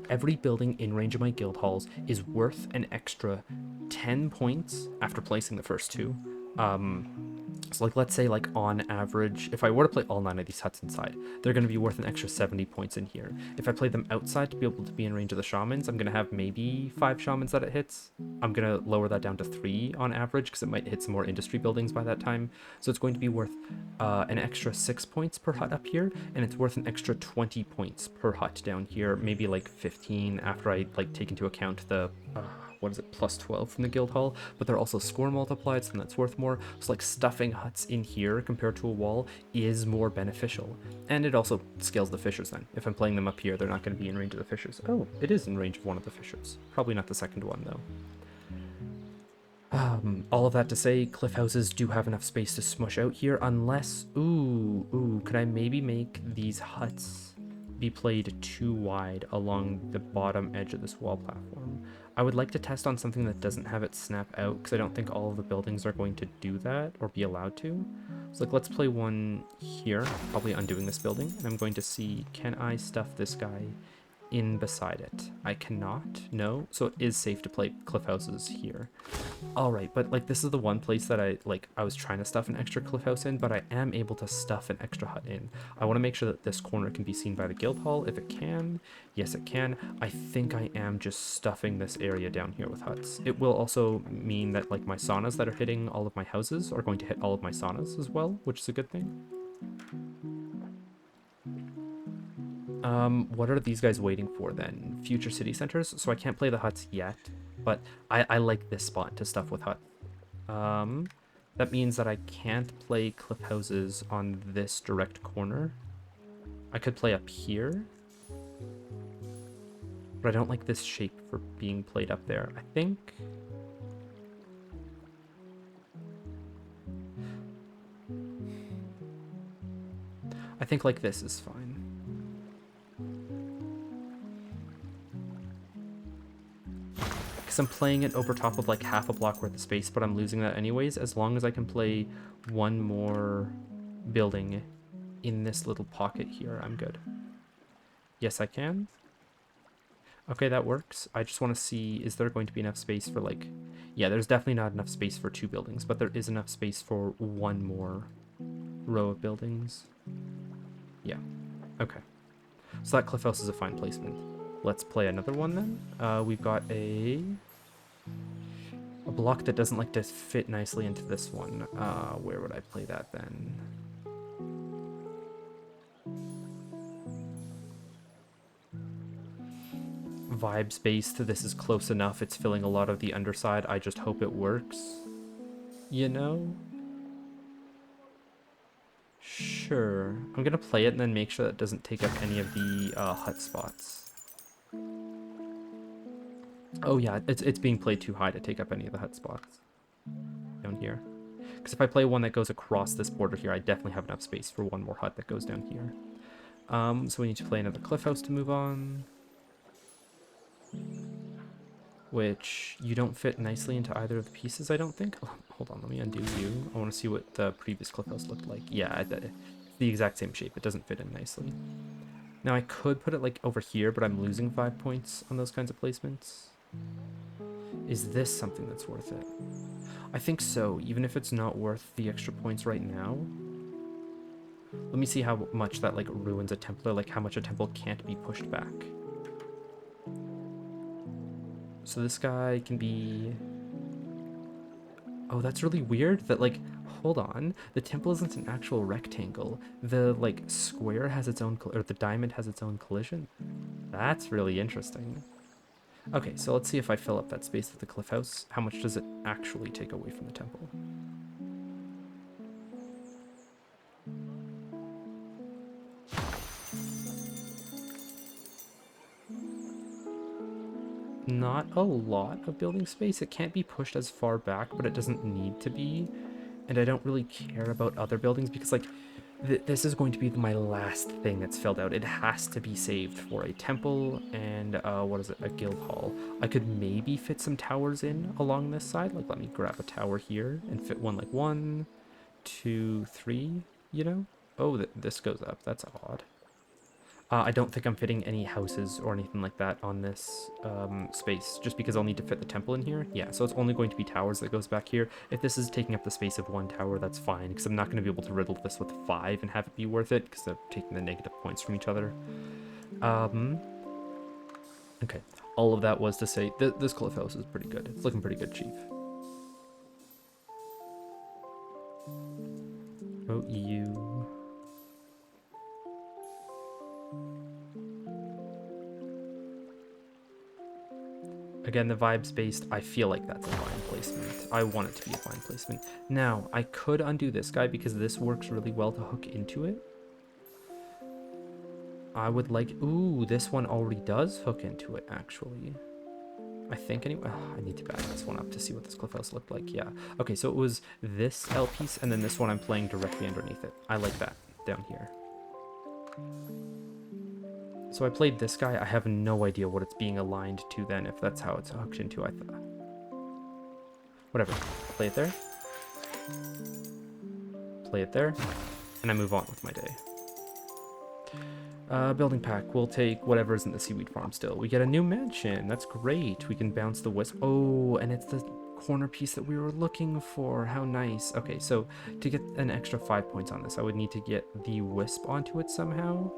every building in range of my guild halls is worth an extra 10 points after placing the first 2. So like, let's say, like, on average, if I were to play all 9 of these huts inside, they're going to be worth an extra 70 points in here. If I play them outside to be able to be in range of the shamans, I'm going to have maybe 5 shamans that it hits. I'm going to lower that down to 3 on average because it might hit some more industry buildings by that time. So it's going to be worth an extra 6 points per hut up here, and it's worth an extra 20 points per hut down here, maybe like 15 after I, like, take into account the... what is it, plus 12 from the guild hall, but they're also score multiplied, so that's worth more. So like, stuffing huts in here compared to a wall is more beneficial, and it also scales the fissures. Then if I'm playing them up here, they're not going to be in range of the fissures. Oh, it is in range of one of the fissures, probably not the second one though. All of that to say, cliff houses do have enough space to smush out here, unless, ooh, could I maybe make these huts be played too wide along the bottom edge of this wall platform. I would like to test on something that doesn't have it snap out, because I don't think all of the buildings are going to do that or be allowed to. So like, let's play one here, probably undoing this building, and I'm going to see, can I stuff this guy in beside it? I cannot, no, so it is safe to play cliff houses here. All right, but like, this is the one place that I was trying to stuff an extra cliff house in, but I am able to stuff an extra hut in. I want to make sure that this corner can be seen by the guild hall. If it can, yes it can. I think I am just stuffing this area down here with huts. It will also mean that like my saunas that are hitting all of my houses are going to hit all of my saunas as well, which is a good thing. What are these guys waiting for then? Future city centers? So I can't play the huts yet, but I like this spot to stuff with huts. That means that I can't play cliff houses on this direct corner. I could play up here, but I don't like this shape for being played up there. I think like this is fine. I'm playing it over top of like half a block worth of space, but I'm losing that anyways. As long as I can play one more building in this little pocket here, I'm good. Yes, I can. Okay, that works. I just want to see, is there going to be enough space for like, yeah, there's definitely not enough space for 2 buildings, but there is enough space for one more row of buildings. Yeah, okay. So that cliff house is a fine placement. Let's play another one then. We've got a block that doesn't like to fit nicely into this one. Where would I play that then? Vibes based, this is close enough. It's filling a lot of the underside. I just hope it works. You know? Sure. I'm gonna play it and then make sure that it doesn't take up any of the hut spots. Oh yeah, it's being played too high to take up any of the hut spots down here. Because if I play one that goes across this border here, I definitely have enough space for one more hut that goes down here. So we need to play another cliff house to move on. Which you don't fit nicely into either of the pieces, I don't think. Oh, hold on, let me undo you. I want to see what the previous cliff house looked like. Yeah, it's the exact same shape. It doesn't fit in nicely. Now I could put it like over here, but I'm losing 5 points on those kinds of placements. Is this something that's worth it? I think so, even if it's not worth the extra points right now. Let me see how much that like ruins a temple, or like how much a temple can't be pushed back. So this guy can be... Oh, that's really weird that like, hold on, the temple isn't an actual rectangle. The like square has its own, or the diamond has its own collision. That's really interesting. Okay, so let's see if I fill up that space with the cliff house. How much does it actually take away from the temple? Not a lot of building space. It can't be pushed as far back, but it doesn't need to be. And I don't really care about other buildings because like this is going to be my last thing that's filled out. It has to be saved for a temple and what is it, a guild hall. I could maybe fit some towers in along this side. Like, let me grab a tower here and fit one like 1, 2, 3, you know? Oh, this goes up. That's odd. I don't think I'm fitting any houses or anything like that on this space, just because I'll need to fit the temple in here. Yeah, so it's only going to be towers that goes back here. If this is taking up the space of 1 tower, that's fine, because I'm not going to be able to riddle this with 5 and have it be worth it, because they're taking the negative points from each other. Okay, all of that was to say, this cliff house is pretty good. It's looking pretty good, Chief. Oh, you... Again, the vibes based, I feel like that's a fine placement. I want it to be a fine placement. Now, I could undo this guy because this works really well to hook into it. I would like... Ooh, this one already does hook into it, actually. I think anyway. Oh, I need to back this one up to see what this cliff house looked like. Yeah. Okay, so it was this L piece, and then this one I'm playing directly underneath it. I like that down here. So I played this guy. I have no idea what it's being aligned to then, if that's how it's hooked into. Whatever. Play it there. Play it there. And I move on with my day. Building pack. We'll take whatever's in the seaweed farm still. We get a new mansion. That's great. We can bounce the wisp. Oh, and it's the corner piece that we were looking for. How nice. Okay, so to get an extra 5 points on this, I would need to get the wisp onto it somehow.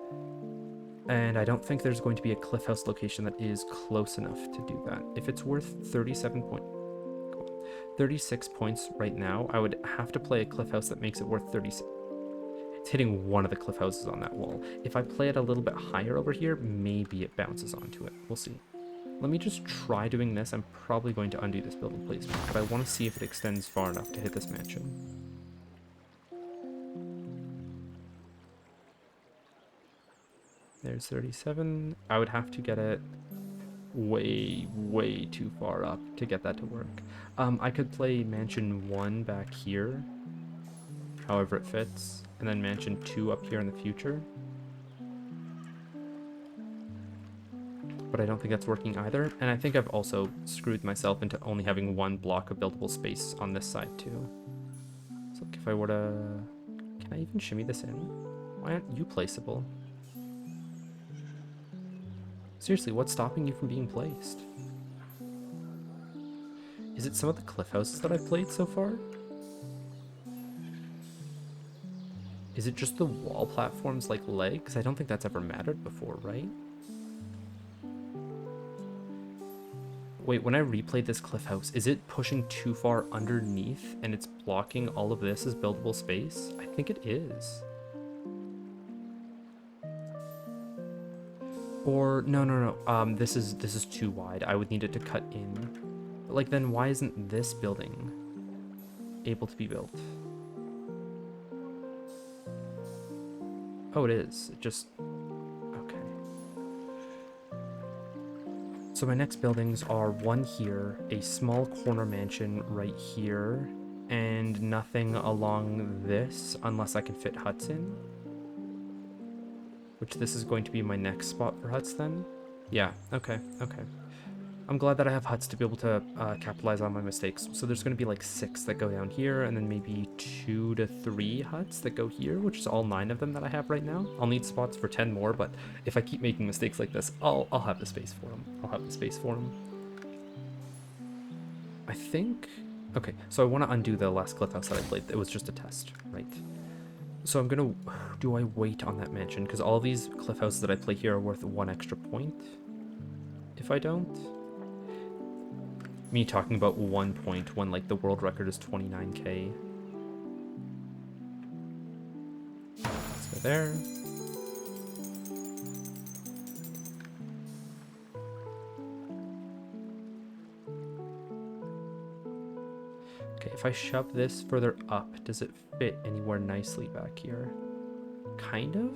And I don't think there's going to be a cliff house location that is close enough to do that. If it's worth 36 points right now, I would have to play a cliff house that makes it worth 36. It's hitting one of the cliff houses on that wall. If I play it a little bit higher over here, maybe it bounces onto it. We'll see. Let me just try doing this. I'm probably going to undo this building placement, but I want to see if it extends far enough to hit this mansion. There's 37. I would have to get it way, way too far up to get that to work. I could play Mansion 1 back here, however it fits, and then Mansion 2 up here in the future. But I don't think that's working either, and I think I've also screwed myself into only having one block of buildable space on this side too. So like if I were to... Can I even shimmy this in? Why aren't you placeable? Seriously, what's stopping you from being placed? Is it some of the cliff houses that I've played so far? Is it just the wall platforms like legs? I don't think that's ever mattered before, right? Wait, when I replayed this cliff house, is it pushing too far underneath and it's blocking all of this as buildable space? I think it is. Or no. This is too wide. I would need it to cut in. But like, then why isn't this building able to be built? Oh, it is. It just... Okay. So my next buildings are one here, a small corner mansion right here, and nothing along this unless I can fit huts in. Which this is going to be my next spot for huts then. Yeah, okay. I'm glad that I have huts to be able to capitalize on my mistakes. So there's going to be like 6 that go down here, and then maybe 2 to 3 huts that go here, which is all 9 of them that I have right now. I'll need spots for 10 more, but if I keep making mistakes like this, I'll have the space for them. I think... Okay, so I want to undo the last cliff house that I played. It was just a test, right? So I'm gonna... Do I wait on that mansion? Because all these cliff houses that I play here are worth 1 extra point. If I don't... Me talking about 1 point when, like, the world record is 29k. Let's go there. Okay, if I shove this further up, does it fit anywhere nicely back here? Kind of?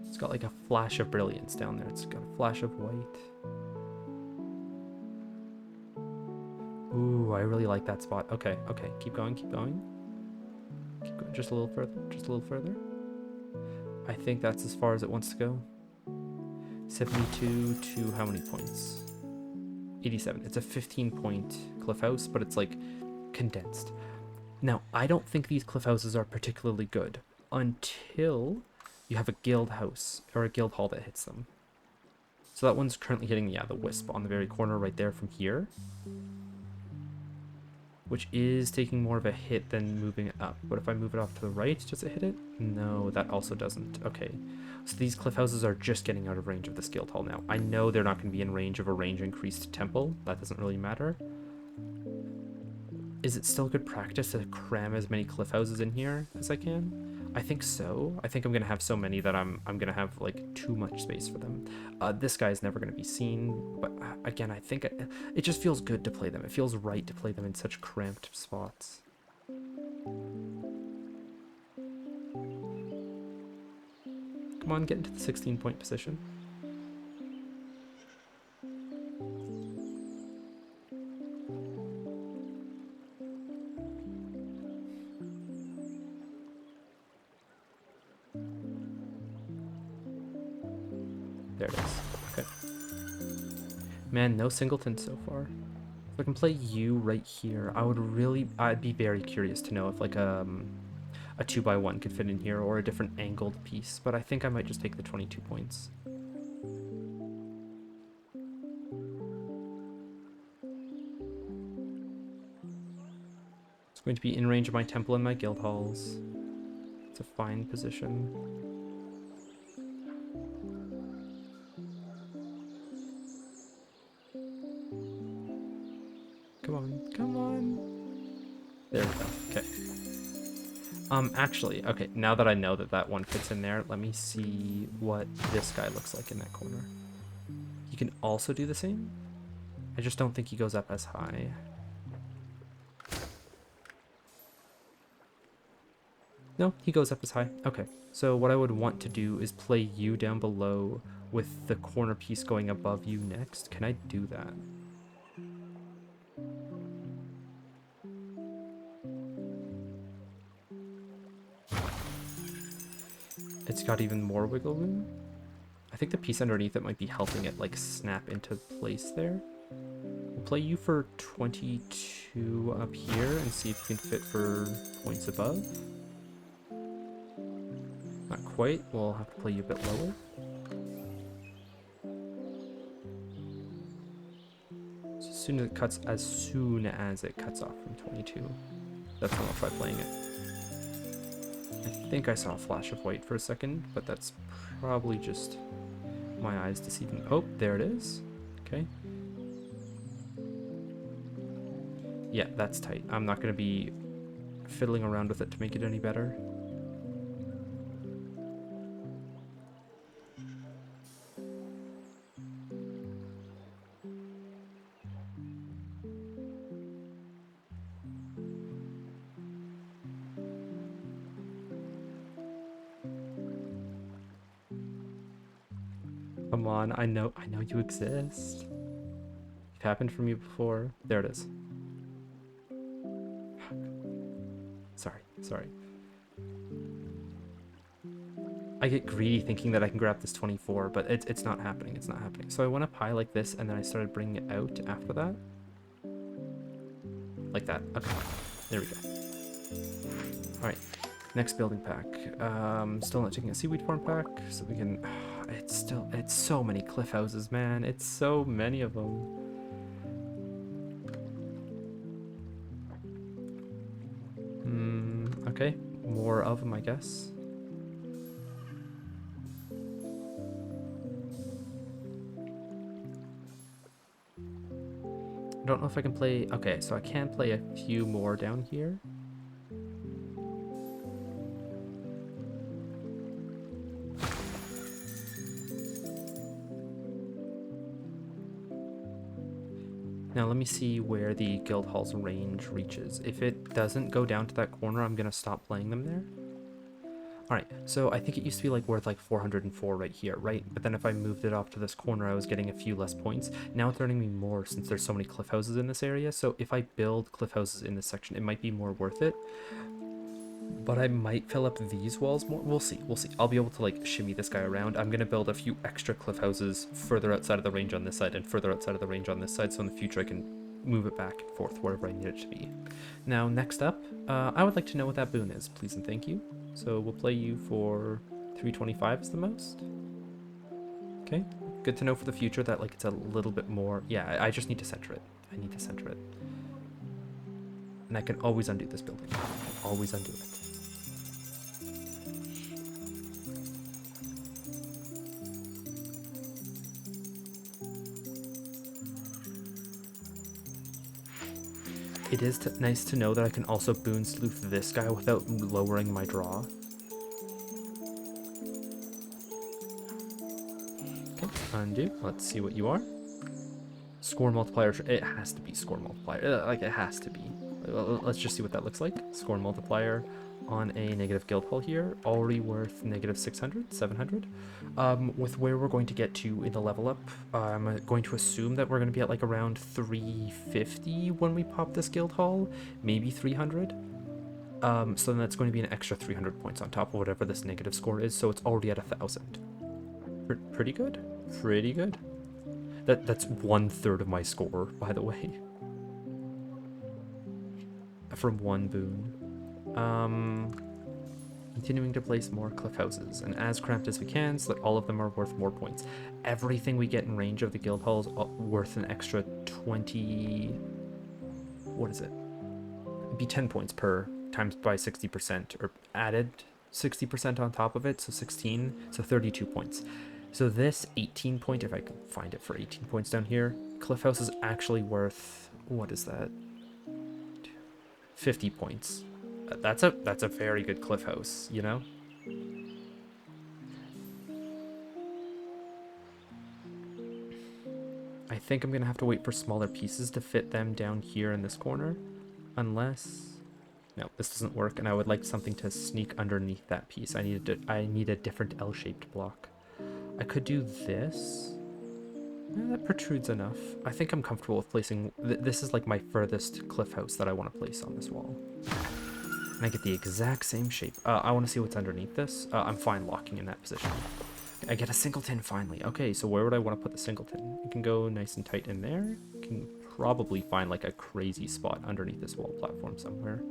It's got like a flash of brilliance down there. It's got a flash of white. Ooh, I really like that spot. Okay, keep going. Keep going, just a little further. I think that's as far as it wants to go. 72 to how many points? 87. It's a 15-point cliff house, but it's like condensed. Now, I don't think these cliff houses are particularly good until you have a guild house or a guild hall that hits them. So that one's currently hitting, yeah, the wisp on the very corner right there from here, which is taking more of a hit than moving it up. But if I move it off to the right, does it hit it? No, that also doesn't. Okay, so these cliff houses are just getting out of range of this guild hall now. I know they're not going to be in range of a range increased temple. That doesn't really matter. Is it still good practice to cram as many cliff houses in here as I can? I think so. I think I'm going to have so many that I'm going to have like too much space for them. This guy's never going to be seen, but again, I think it just feels good to play them. It feels right to play them in such cramped spots. Come on, get into the 16-point position. There it is. Okay. Man, no singleton so far. If I can play you right here, I'd be very curious to know if like a 2x1 could fit in here or a different angled piece, but I think I might just take the 22 points. It's going to be in range of my temple and my guild halls. It's a fine position. Come on, come on. There we go. Okay. Actually, okay, now that I know that that one fits in there, let me see what this guy looks like in that corner. He can also do the same. I just don't think he goes up as high. No, he goes up as high. Okay, so what I would want to do is play you down below with the corner piece going above you next. Can I do that? It's got even more wiggle room. I think the piece underneath it might be helping it like snap into place there. We'll play you for 22 up here and see if you can fit for points above. Not quite. We'll have to play you a bit lower. So as soon as it cuts off from 22, that's when I'll try playing it. I think I saw a flash of white for a second, but that's probably just my eyes deceiving. Oh, there it is. Okay. Yeah, that's tight. I'm not going to be fiddling around with it to make it any better. Come on, I know you exist. It happened for me before. There it is. Sorry. I get greedy thinking that I can grab this 24, but it's not happening. It's not happening. So I went up high like this, and then I started bringing it out after that. Like that. Okay. There we go. All right. Next building pack. Still not taking a seaweed farm pack, so we can... It's so many cliff houses, man. It's so many of them. Okay. More of them, I guess. I don't know if I can play... Okay, so I can play a few more down here. Now let me see where the guild hall's range reaches. If it doesn't go down to that corner, I'm gonna stop playing them there. Alright, so I think it used to be like worth like 404 right here, right? But then if I moved it off to this corner, I was getting a few less points. Now it's earning me more since there's so many cliff houses in this area. So if I build cliff houses in this section, it might be more worth it. But I might fill up these walls more. We'll see. I'll be able to like shimmy this guy around. I'm going to build a few extra cliff houses further outside of the range on this side and further outside of the range on this side. So in the future I can move it back and forth wherever I need it to be. Now next up, I would like to know what that boon is, please and thank you. So we'll play you for 325 is the most. Okay, good to know for the future that like it's a little bit more. Yeah, I just need to center it. I need to center it. And I can always undo this building. I can always undo it. It is nice to know that I can also boon sleuth this guy without lowering my draw. Okay, undo. Let's see what you are. Score multiplier. It has to be score multiplier. Like, it has to be. Let's just see what that looks like. Score multiplier on a negative guild hall here. Already worth negative 600, 700. With where we're going to get to in the level up, I'm going to assume that we're going to be at like around 350 when we pop this guild hall. Maybe 300. So then that's going to be an extra 300 points on top of whatever this negative score is. So it's already at 1,000. Pretty good. pretty good. That's 1/3 of my score, by the way. From one boon. Continuing to place more cliff houses, and as cramped as we can, so that all of them are worth more points. Everything we get in range of the guild hall is worth an extra 20. What is it? It'd be 10 points per times by 60%, or added 60% on top of it, so 16, so 32 points. So this 18 point, if I can find it for 18 points down here, cliff house is actually worth, what is that? 50 points. That's a very good cliff house, you know? I think I'm gonna have to wait for smaller pieces to fit them down here in this corner, unless, no, this doesn't work, and I would like something to sneak underneath that piece. I need a different L-shaped block. I could do this. That protrudes enough. I think I'm comfortable with placing, this is like my furthest cliff house that I want to place on this wall. And I get the exact same shape. I want to see what's underneath this. I'm fine locking in that position. I get a singleton finally. Okay, so where would I want to put the singleton? It can go nice and tight in there. Can probably find like a crazy spot underneath this wall platform somewhere.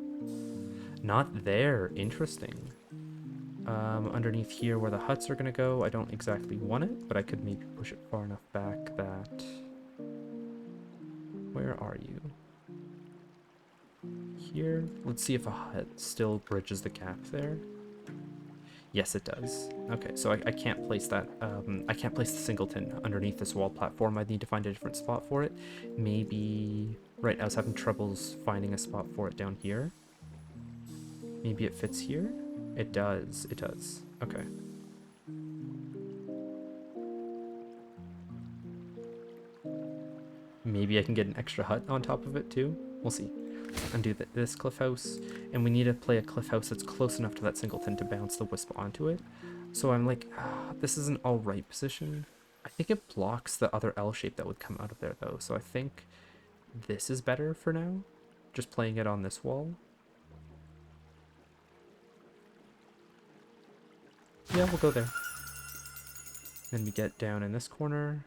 Not there. Interesting. Underneath here where the huts are going to go, I don't exactly want it, but I could maybe push it far enough back that... Where are you? Here? Let's see if a hut still bridges the gap there. Yes, it does. Okay, so I can't place that. I can't place the singleton underneath this wall platform. I need to find a different spot for it. Maybe... Right, I was having troubles finding a spot for it down here. Maybe it fits here? It does. It does. Okay. Maybe I can get an extra hut on top of it too. We'll see. Undo this cliff house, and we need to play a cliff house that's close enough to that singleton to bounce the wisp onto it. So I'm like, this is an all right position. I think it blocks the other L shape that would come out of there though. So I think this is better for now. Just playing it on this wall. Yeah, we'll go there. Then we get down in this corner.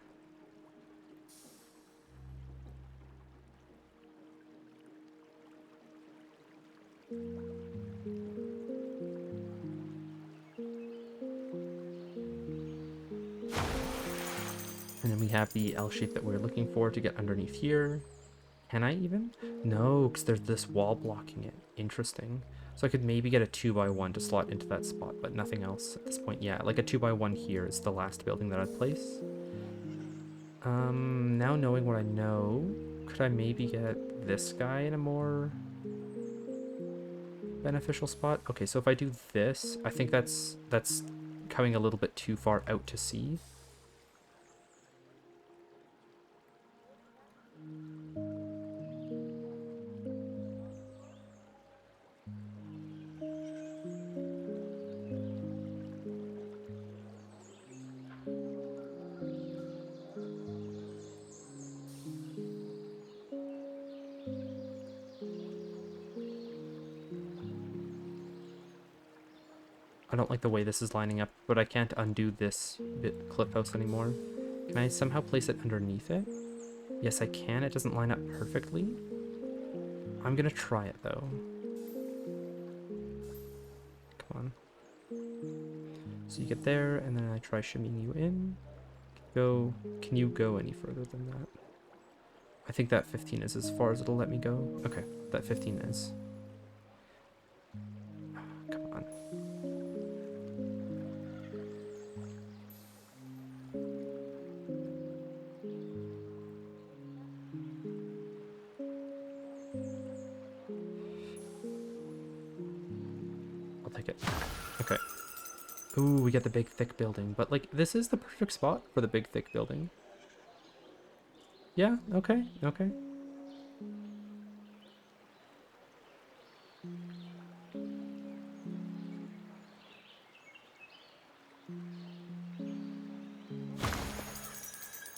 And then we have the L shape that we're looking for to get underneath here. Can I even? No, because there's this wall blocking it. Interesting. So I could maybe get a 2x1 to slot into that spot, but nothing else at this point. Yeah, like a 2x1 here is the last building that I'd place. Now knowing what I know, could I maybe get this guy in a more beneficial spot? Okay, so if I do this, I think that's coming a little bit too far out to sea. I don't like the way this is lining up, but I can't undo this cliff house anymore. Can I somehow place it underneath it? Yes, I can. It doesn't line up perfectly. I'm gonna try it though. Come on. So you get there, and then I try shimmying you in. Go. Can you go any further than that? I think that 15 is as far as it'll let me go. Okay, that 15 is. Come on. I'll take it. Okay. Ooh, we get the big thick building, but like this is the perfect spot for the big thick building. Yeah, okay, okay.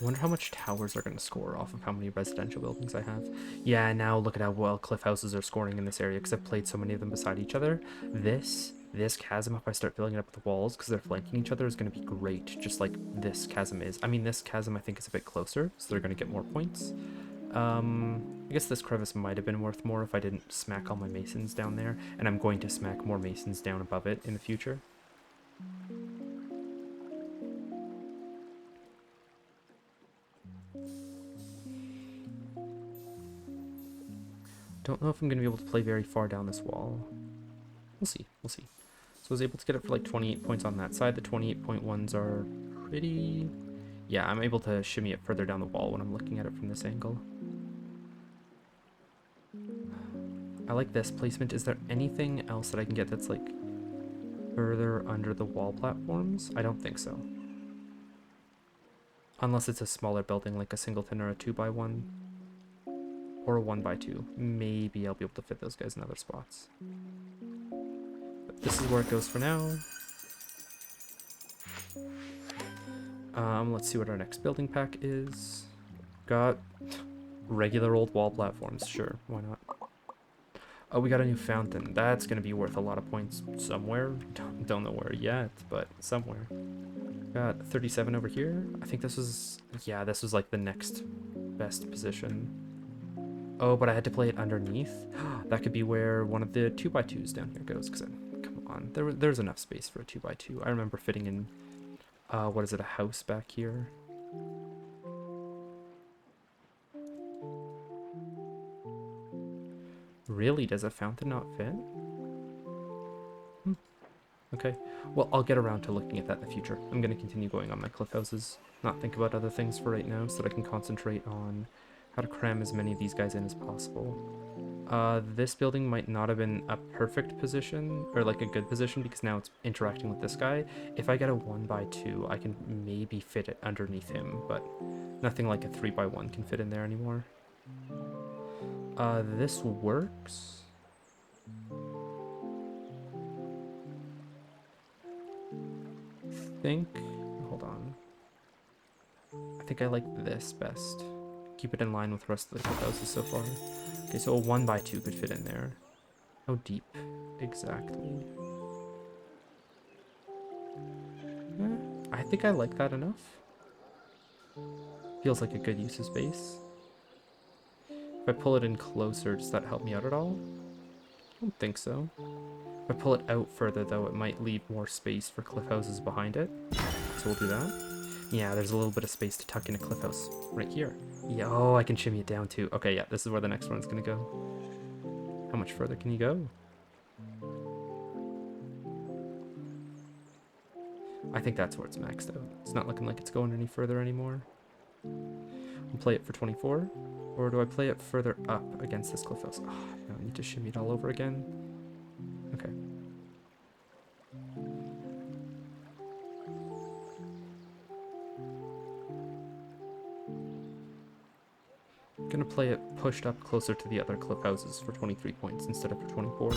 I wonder how much towers are going to score off of how many residential buildings I have. Yeah, now look at how well cliff houses are scoring in this area because I've played so many of them beside each other. This chasm, if I start filling it up with walls because they're flanking each other, is going to be great, just like this chasm is. I mean, this chasm I think is a bit closer, so they're going to get more points. I guess this crevice might have been worth more if I didn't smack all my masons down there, and I'm going to smack more masons down above it in the future. Don't know if I'm going to be able to play very far down this wall. We'll see, we'll see. So I was able to get it for like 28 points on that side. The 28.1s are pretty... Yeah, I'm able to shimmy it further down the wall when I'm looking at it from this angle. I like this placement. Is there anything else that I can get that's like further under the wall platforms? I don't think so. Unless it's a smaller building like a singleton or a 2x1. Or a 1x2. Maybe I'll be able to fit those guys in other spots. But this is where it goes for now. Let's see what our next building pack is. Got regular old wall platforms. Sure, why not? Oh, we got a new fountain. That's going to be worth a lot of points somewhere. Don't know where yet, but somewhere. Got 37 over here. I think this was... Yeah, this was like the next best position. Oh, but I had to play it underneath. That could be where one of the 2x2s down here goes. Because, come on, there's enough space for a 2x2. I remember fitting in, what is it, a house back here. Really, does a fountain not fit? Okay, well, I'll get around to looking at that in the future. I'm going to continue going on my cliff houses, not think about other things for right now, so that I can concentrate on how to cram as many of these guys in as possible. This building might not have been a perfect position, or like a good position, because now it's interacting with this guy. If I get a 1x2, I can maybe fit it underneath him, but nothing like a 3x1 can fit in there anymore. This works. Hold on. I think I like this best. Keep it in line with the rest of the houses so far. Okay, so a 1x2 could fit in there. How deep exactly? I think I like that enough. Feels like a good use of space. If I pull it in closer, does that help me out at all? I don't think so. If I pull it out further, though, it might leave more space for cliff houses behind it. So we'll do that. Yeah, there's a little bit of space to tuck in a cliff house right here. Yeah, oh, I can shimmy it down too. Okay, yeah, this is where the next one's gonna go. How much further can you go? I think that's where it's maxed out. It's not looking like it's going any further anymore. I'll play it for 24. Or do I play it further up against this cliff house? Oh, no, I need to shimmy it all over again. Okay. I'm gonna play it pushed up closer to the other cliff houses for 23 points instead of for 24.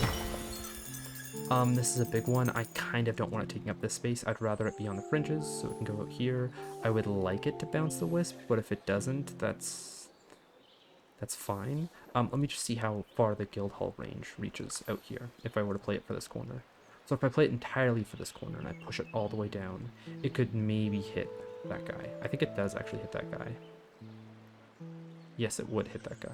This is a big one. I kind of don't want it taking up this space. I'd rather it be on the fringes, so it can go out here. I would like it to bounce the wisp, but if it doesn't, that's fine. Let me just see how far the Guildhall range reaches out here if I were to play it for this corner. So if I play it entirely for this corner and I push it all the way down, it could maybe hit that guy. I think it does actually hit that guy. Yes, it would hit that guy.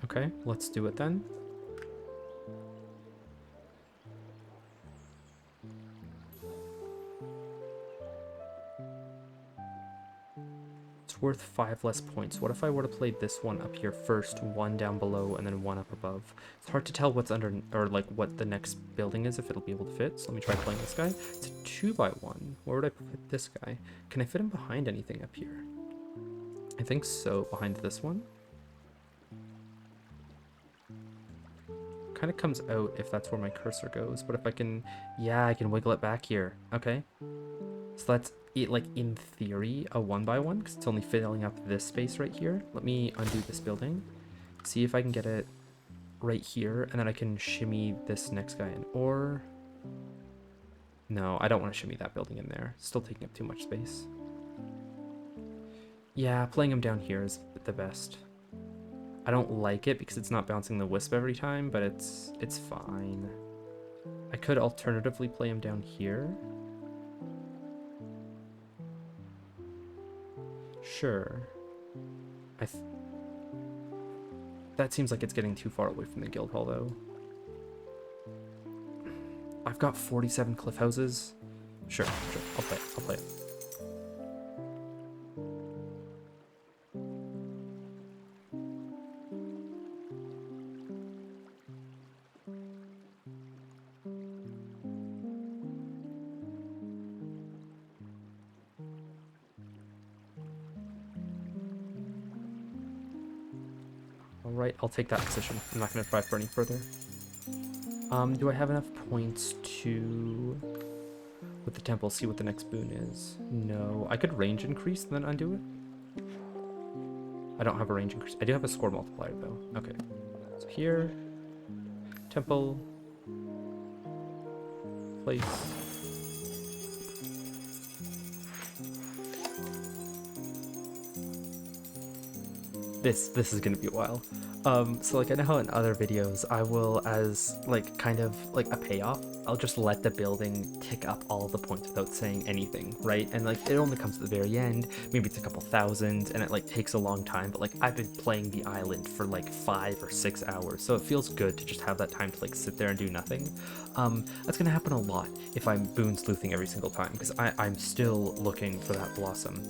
Okay, let's do it then. It's worth 5 less points. What if I were to play this one up here first, one down below, and then one up above? It's hard to tell what's under, or like what the next building is, if it'll be able to fit. So let me try playing this guy. It's a 2x1. Where would I put this guy? Can I fit him behind anything up here? I think so, behind this one. Kind of comes out if that's where my cursor goes, but if I can, yeah, I can wiggle it back here. Okay, so that's it, like in theory a 1x1 because it's only filling up this space right here. Let me undo this building, see if I can get it right here, and then I can shimmy this next guy in. Or No, I don't want to shimmy that building in there. Still taking up too much space. Yeah, playing him down here is the best. I don't like it because it's not bouncing the wisp every time, but it's fine. I could alternatively play him down here. Sure. That seems like it's getting too far away from the guild hall, though. I've got 47 cliff houses. Sure, I'll play it. Alright, I'll take that position. I'm not going to try for any further. Do I have enough points to, with the temple, see what the next boon is? No. I could range increase and then undo it. I don't have a range increase. I do have a score multiplier, though. Okay. So here, temple, place. This is gonna be a while. So like I know how in other videos I will, as like kind of like a payoff, I'll just let the building tick up all the points without saying anything, right? And like it only comes at the very end, maybe it's a couple thousand, and it like takes a long time, but like I've been playing the island for like 5 or 6 hours, so it feels good to just have that time to like sit there and do nothing. That's gonna happen a lot if I'm boon sleuthing every single time, because I'm still looking for that blossom.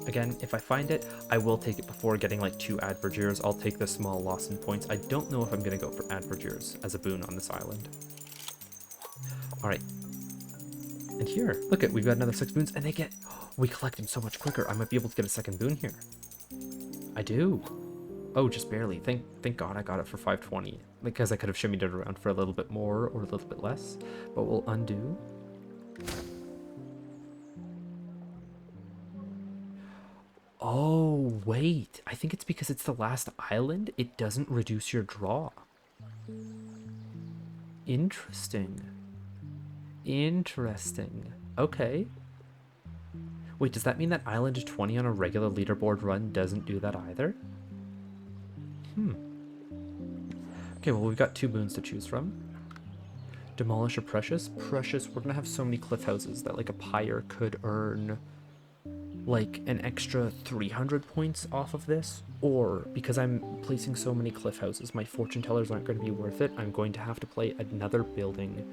Again, if I find it, I will take it before getting like 2 advergers. I'll take the small loss in points. I don't know if I'm gonna go for advergers as a boon on this island. Alright. And here, look at, we've got another 6 boons, and they get, we collect them so much quicker. I might be able to get a second boon here. I do. Oh, just barely. Thank God I got it for 520. Because I could have shimmied it around for a little bit more or a little bit less. But we'll undo. Oh, wait. I think it's because it's the last island. It doesn't reduce your draw. Interesting. Interesting. Okay. Wait, does that mean that Island 20 on a regular leaderboard run doesn't do that either? Okay, well, we've got 2 boons to choose from. Demolish or Precious? Precious, we're gonna have so many cliff houses that like a pyre could earn like an extra 300 points off of this, or because I'm placing so many cliff houses, my fortune tellers aren't going to be worth it. I'm going to have to play another building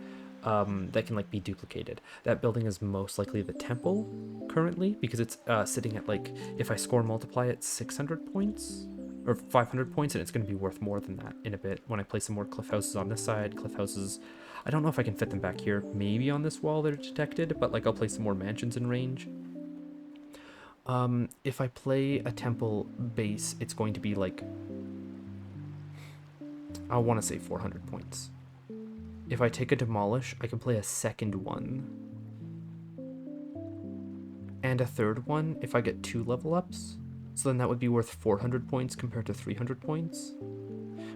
that can like be duplicated. That building is most likely the temple currently, because it's sitting at like, if I score multiply it, 600 points or 500 points, and it's going to be worth more than that in a bit when I place some more cliff houses on this side. Cliff houses, I don't know if I can fit them back here. Maybe on this wall they're detected, but like I'll place some more mansions in range. If I play a temple base, it's going to be like, I want to say 400 points. If I take a demolish, I can play a second one. And a third one if I get 2 level ups. So then that would be worth 400 points compared to 300 points.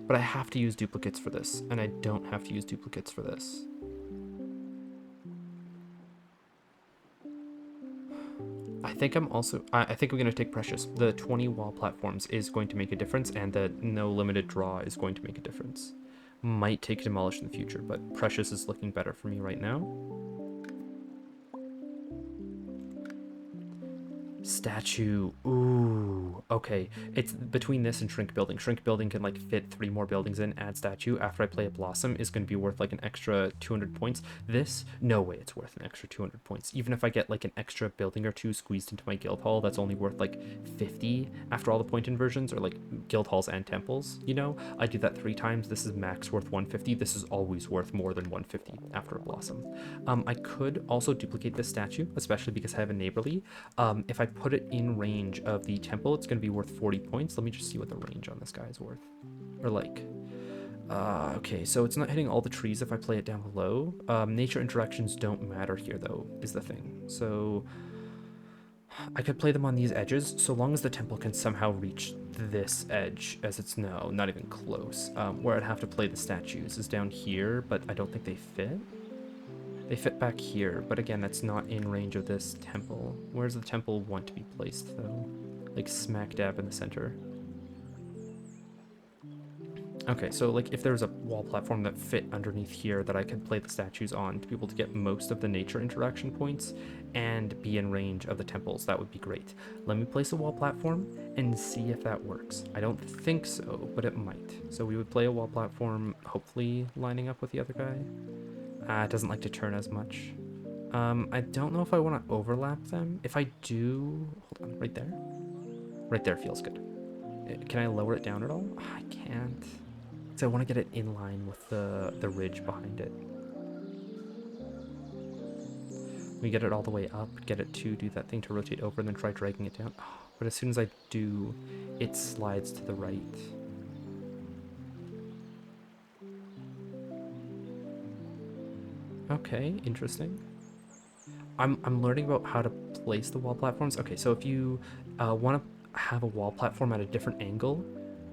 But I have to use duplicates for this, and I don't have to use duplicates for this. I think I'm going to take Precious. The 20 wall platforms is going to make a difference, and the no limited draw is going to make a difference. Might take Demolish in the future, but Precious is looking better for me right now. Statue. Ooh, okay. It's between this and Shrink Building. Shrink Building can like fit 3 more buildings in, add statue. After I play a Blossom is going to be worth like an extra 200 points. This, no way it's worth an extra 200 points. Even if I get like an extra building or 2 squeezed into my guild hall, that's only worth like 50 after all the point inversions, or like guild halls and temples, you know? I do that 3 times. This is max worth 150. This is always worth more than 150 after a Blossom. I could also duplicate this statue, especially because I have a neighborly. If I put it in range of the temple, it's going to be worth 40 points. Let me just see what the range on this guy is worth. Or like, okay, so it's not hitting all the trees if I play it down below. Nature interactions don't matter here though, is the thing. So I could play them on these edges, so long as the temple can somehow reach this edge, as it's no, not even close. Where I'd have to play the statues is down here, but I don't think they fit. They fit back here, but again, that's not in range of this temple. Where's the temple want to be placed, though? Like smack dab in the center. Okay, so like if there's a wall platform that fit underneath here that I could play the statues on to be able to get most of the nature interaction points and be in range of the temples, that would be great. Let me place a wall platform and see if that works. I don't think so, but it might. So we would play a wall platform, hopefully lining up with the other guy. It doesn't like to turn as much. I don't know if I want to overlap them. If I do, hold on, right there. Right there feels good. Can I lower it down at all? I can't. So I want to get it in line with the ridge behind it. We get it all the way up, get it to do that thing to rotate over, and then try dragging it down. Oh, but as soon as I do, it slides to the right. Okay, interesting. I'm learning about how to place the wall platforms. Okay, so if you want to have a wall platform at a different angle,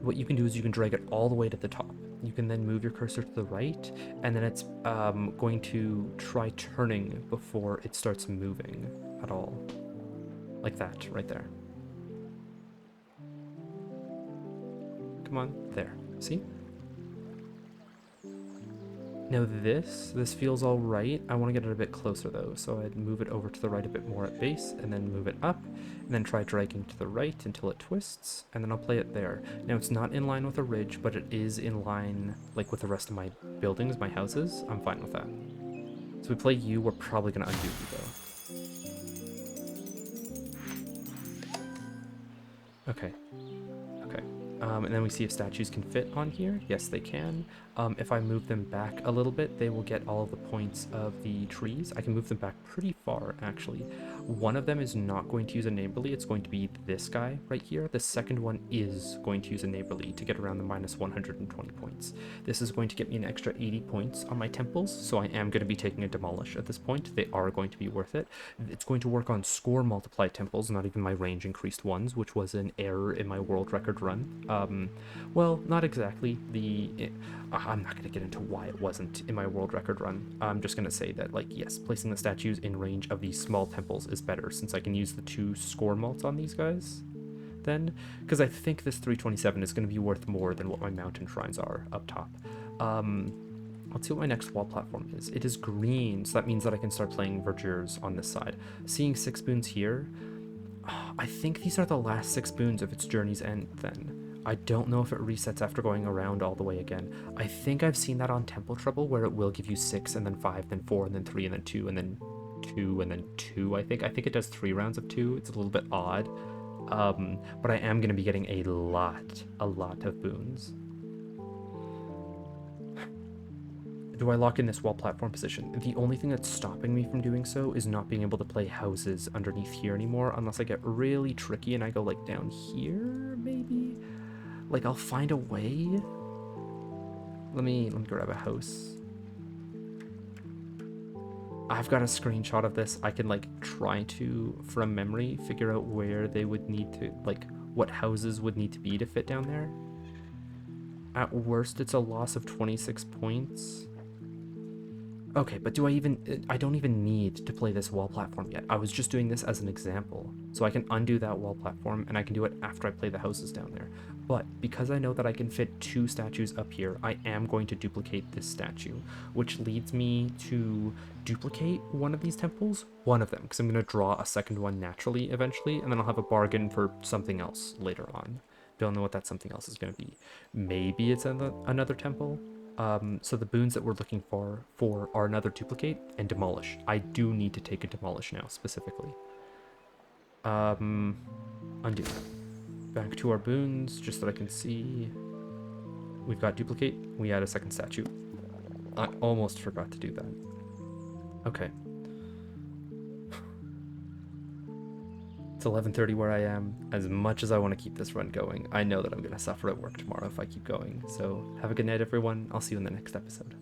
what you can do is you can drag it all the way to the top. You can then move your cursor to the right, and then it's going to try turning before it starts moving at all. Like that, right there. Come on, there. See? Now this feels all right. I want to get it a bit closer though, so I'd move it over to the right a bit more at base, and then move it up, and then try dragging to the right until it twists, and then I'll play it there. Now it's not in line with a ridge, but it is in line like with the rest of my buildings, my houses. I'm fine with that. So we play you, we're probably going to undo you though. Okay. And then we see if statues can fit on here. Yes, they can. If I move them back a little bit, they will get all of the points of the trees. I can move them back pretty far, actually. One of them is not going to use a neighborly. It's going to be this guy right here. The second one is going to use a neighborly to get around the minus 120 points. This is going to get me an extra 80 points on my temples, so I am going to be taking a demolish at this point. They are going to be worth it. It's going to work on score multiplied temples, not even my range increased ones, which was an error in my world record run. Well, not exactly. I'm not going to get into why it wasn't in my world record run. I'm just going to say that, like, yes, placing the statues in range of these small temples is better, since I can use the 2 score mults on these guys then, because I think this 327 is going to be worth more than what my mountain shrines are up top. Let's see what my next wall platform is. It is green, so that means that I can start playing verdures on this side. Seeing 6 boons here, I think these are the last 6 boons of its journey's end then. I don't know if it resets after going around all the way again. I think I've seen that on Temple Trouble, where it will give you 6 and then 5, then 4, and then 3, and then 2, and then 2, and then 2, I think. I think it does 3 rounds of 2. It's a little bit odd. But I am going to be getting a lot of boons. Do I lock in this wall platform position? The only thing that's stopping me from doing so is not being able to play houses underneath here anymore, unless I get really tricky and I go like down here, maybe? Like, I'll find a way. Let me grab a house. I've got a screenshot of this. I can like try to, from memory, figure out where they would need to, like, what houses would need to be to fit down there. At worst, it's a loss of 26 points. Okay, but I don't even need to play this wall platform yet. I was just doing this as an example. So I can undo that wall platform, and I can do it after I play the houses down there. But because I know that I can fit 2 statues up here, I am going to duplicate this statue, which leads me to duplicate one of these temples, one of them, because I'm going to draw a second one naturally eventually, and then I'll have a bargain for something else later on. Don't know what that something else is going to be. Maybe it's another temple. So the boons that we're looking for are another duplicate and demolish. I do need to take a demolish now, specifically. Undo. Back to our boons, just so I can see. We've got duplicate. We add a second statue. I almost forgot to do that. Okay. It's 11:30 where I am. As much as I want to keep this run going, I know that I'm going to suffer at work tomorrow if I keep going. So have a good night, everyone. I'll see you in the next episode.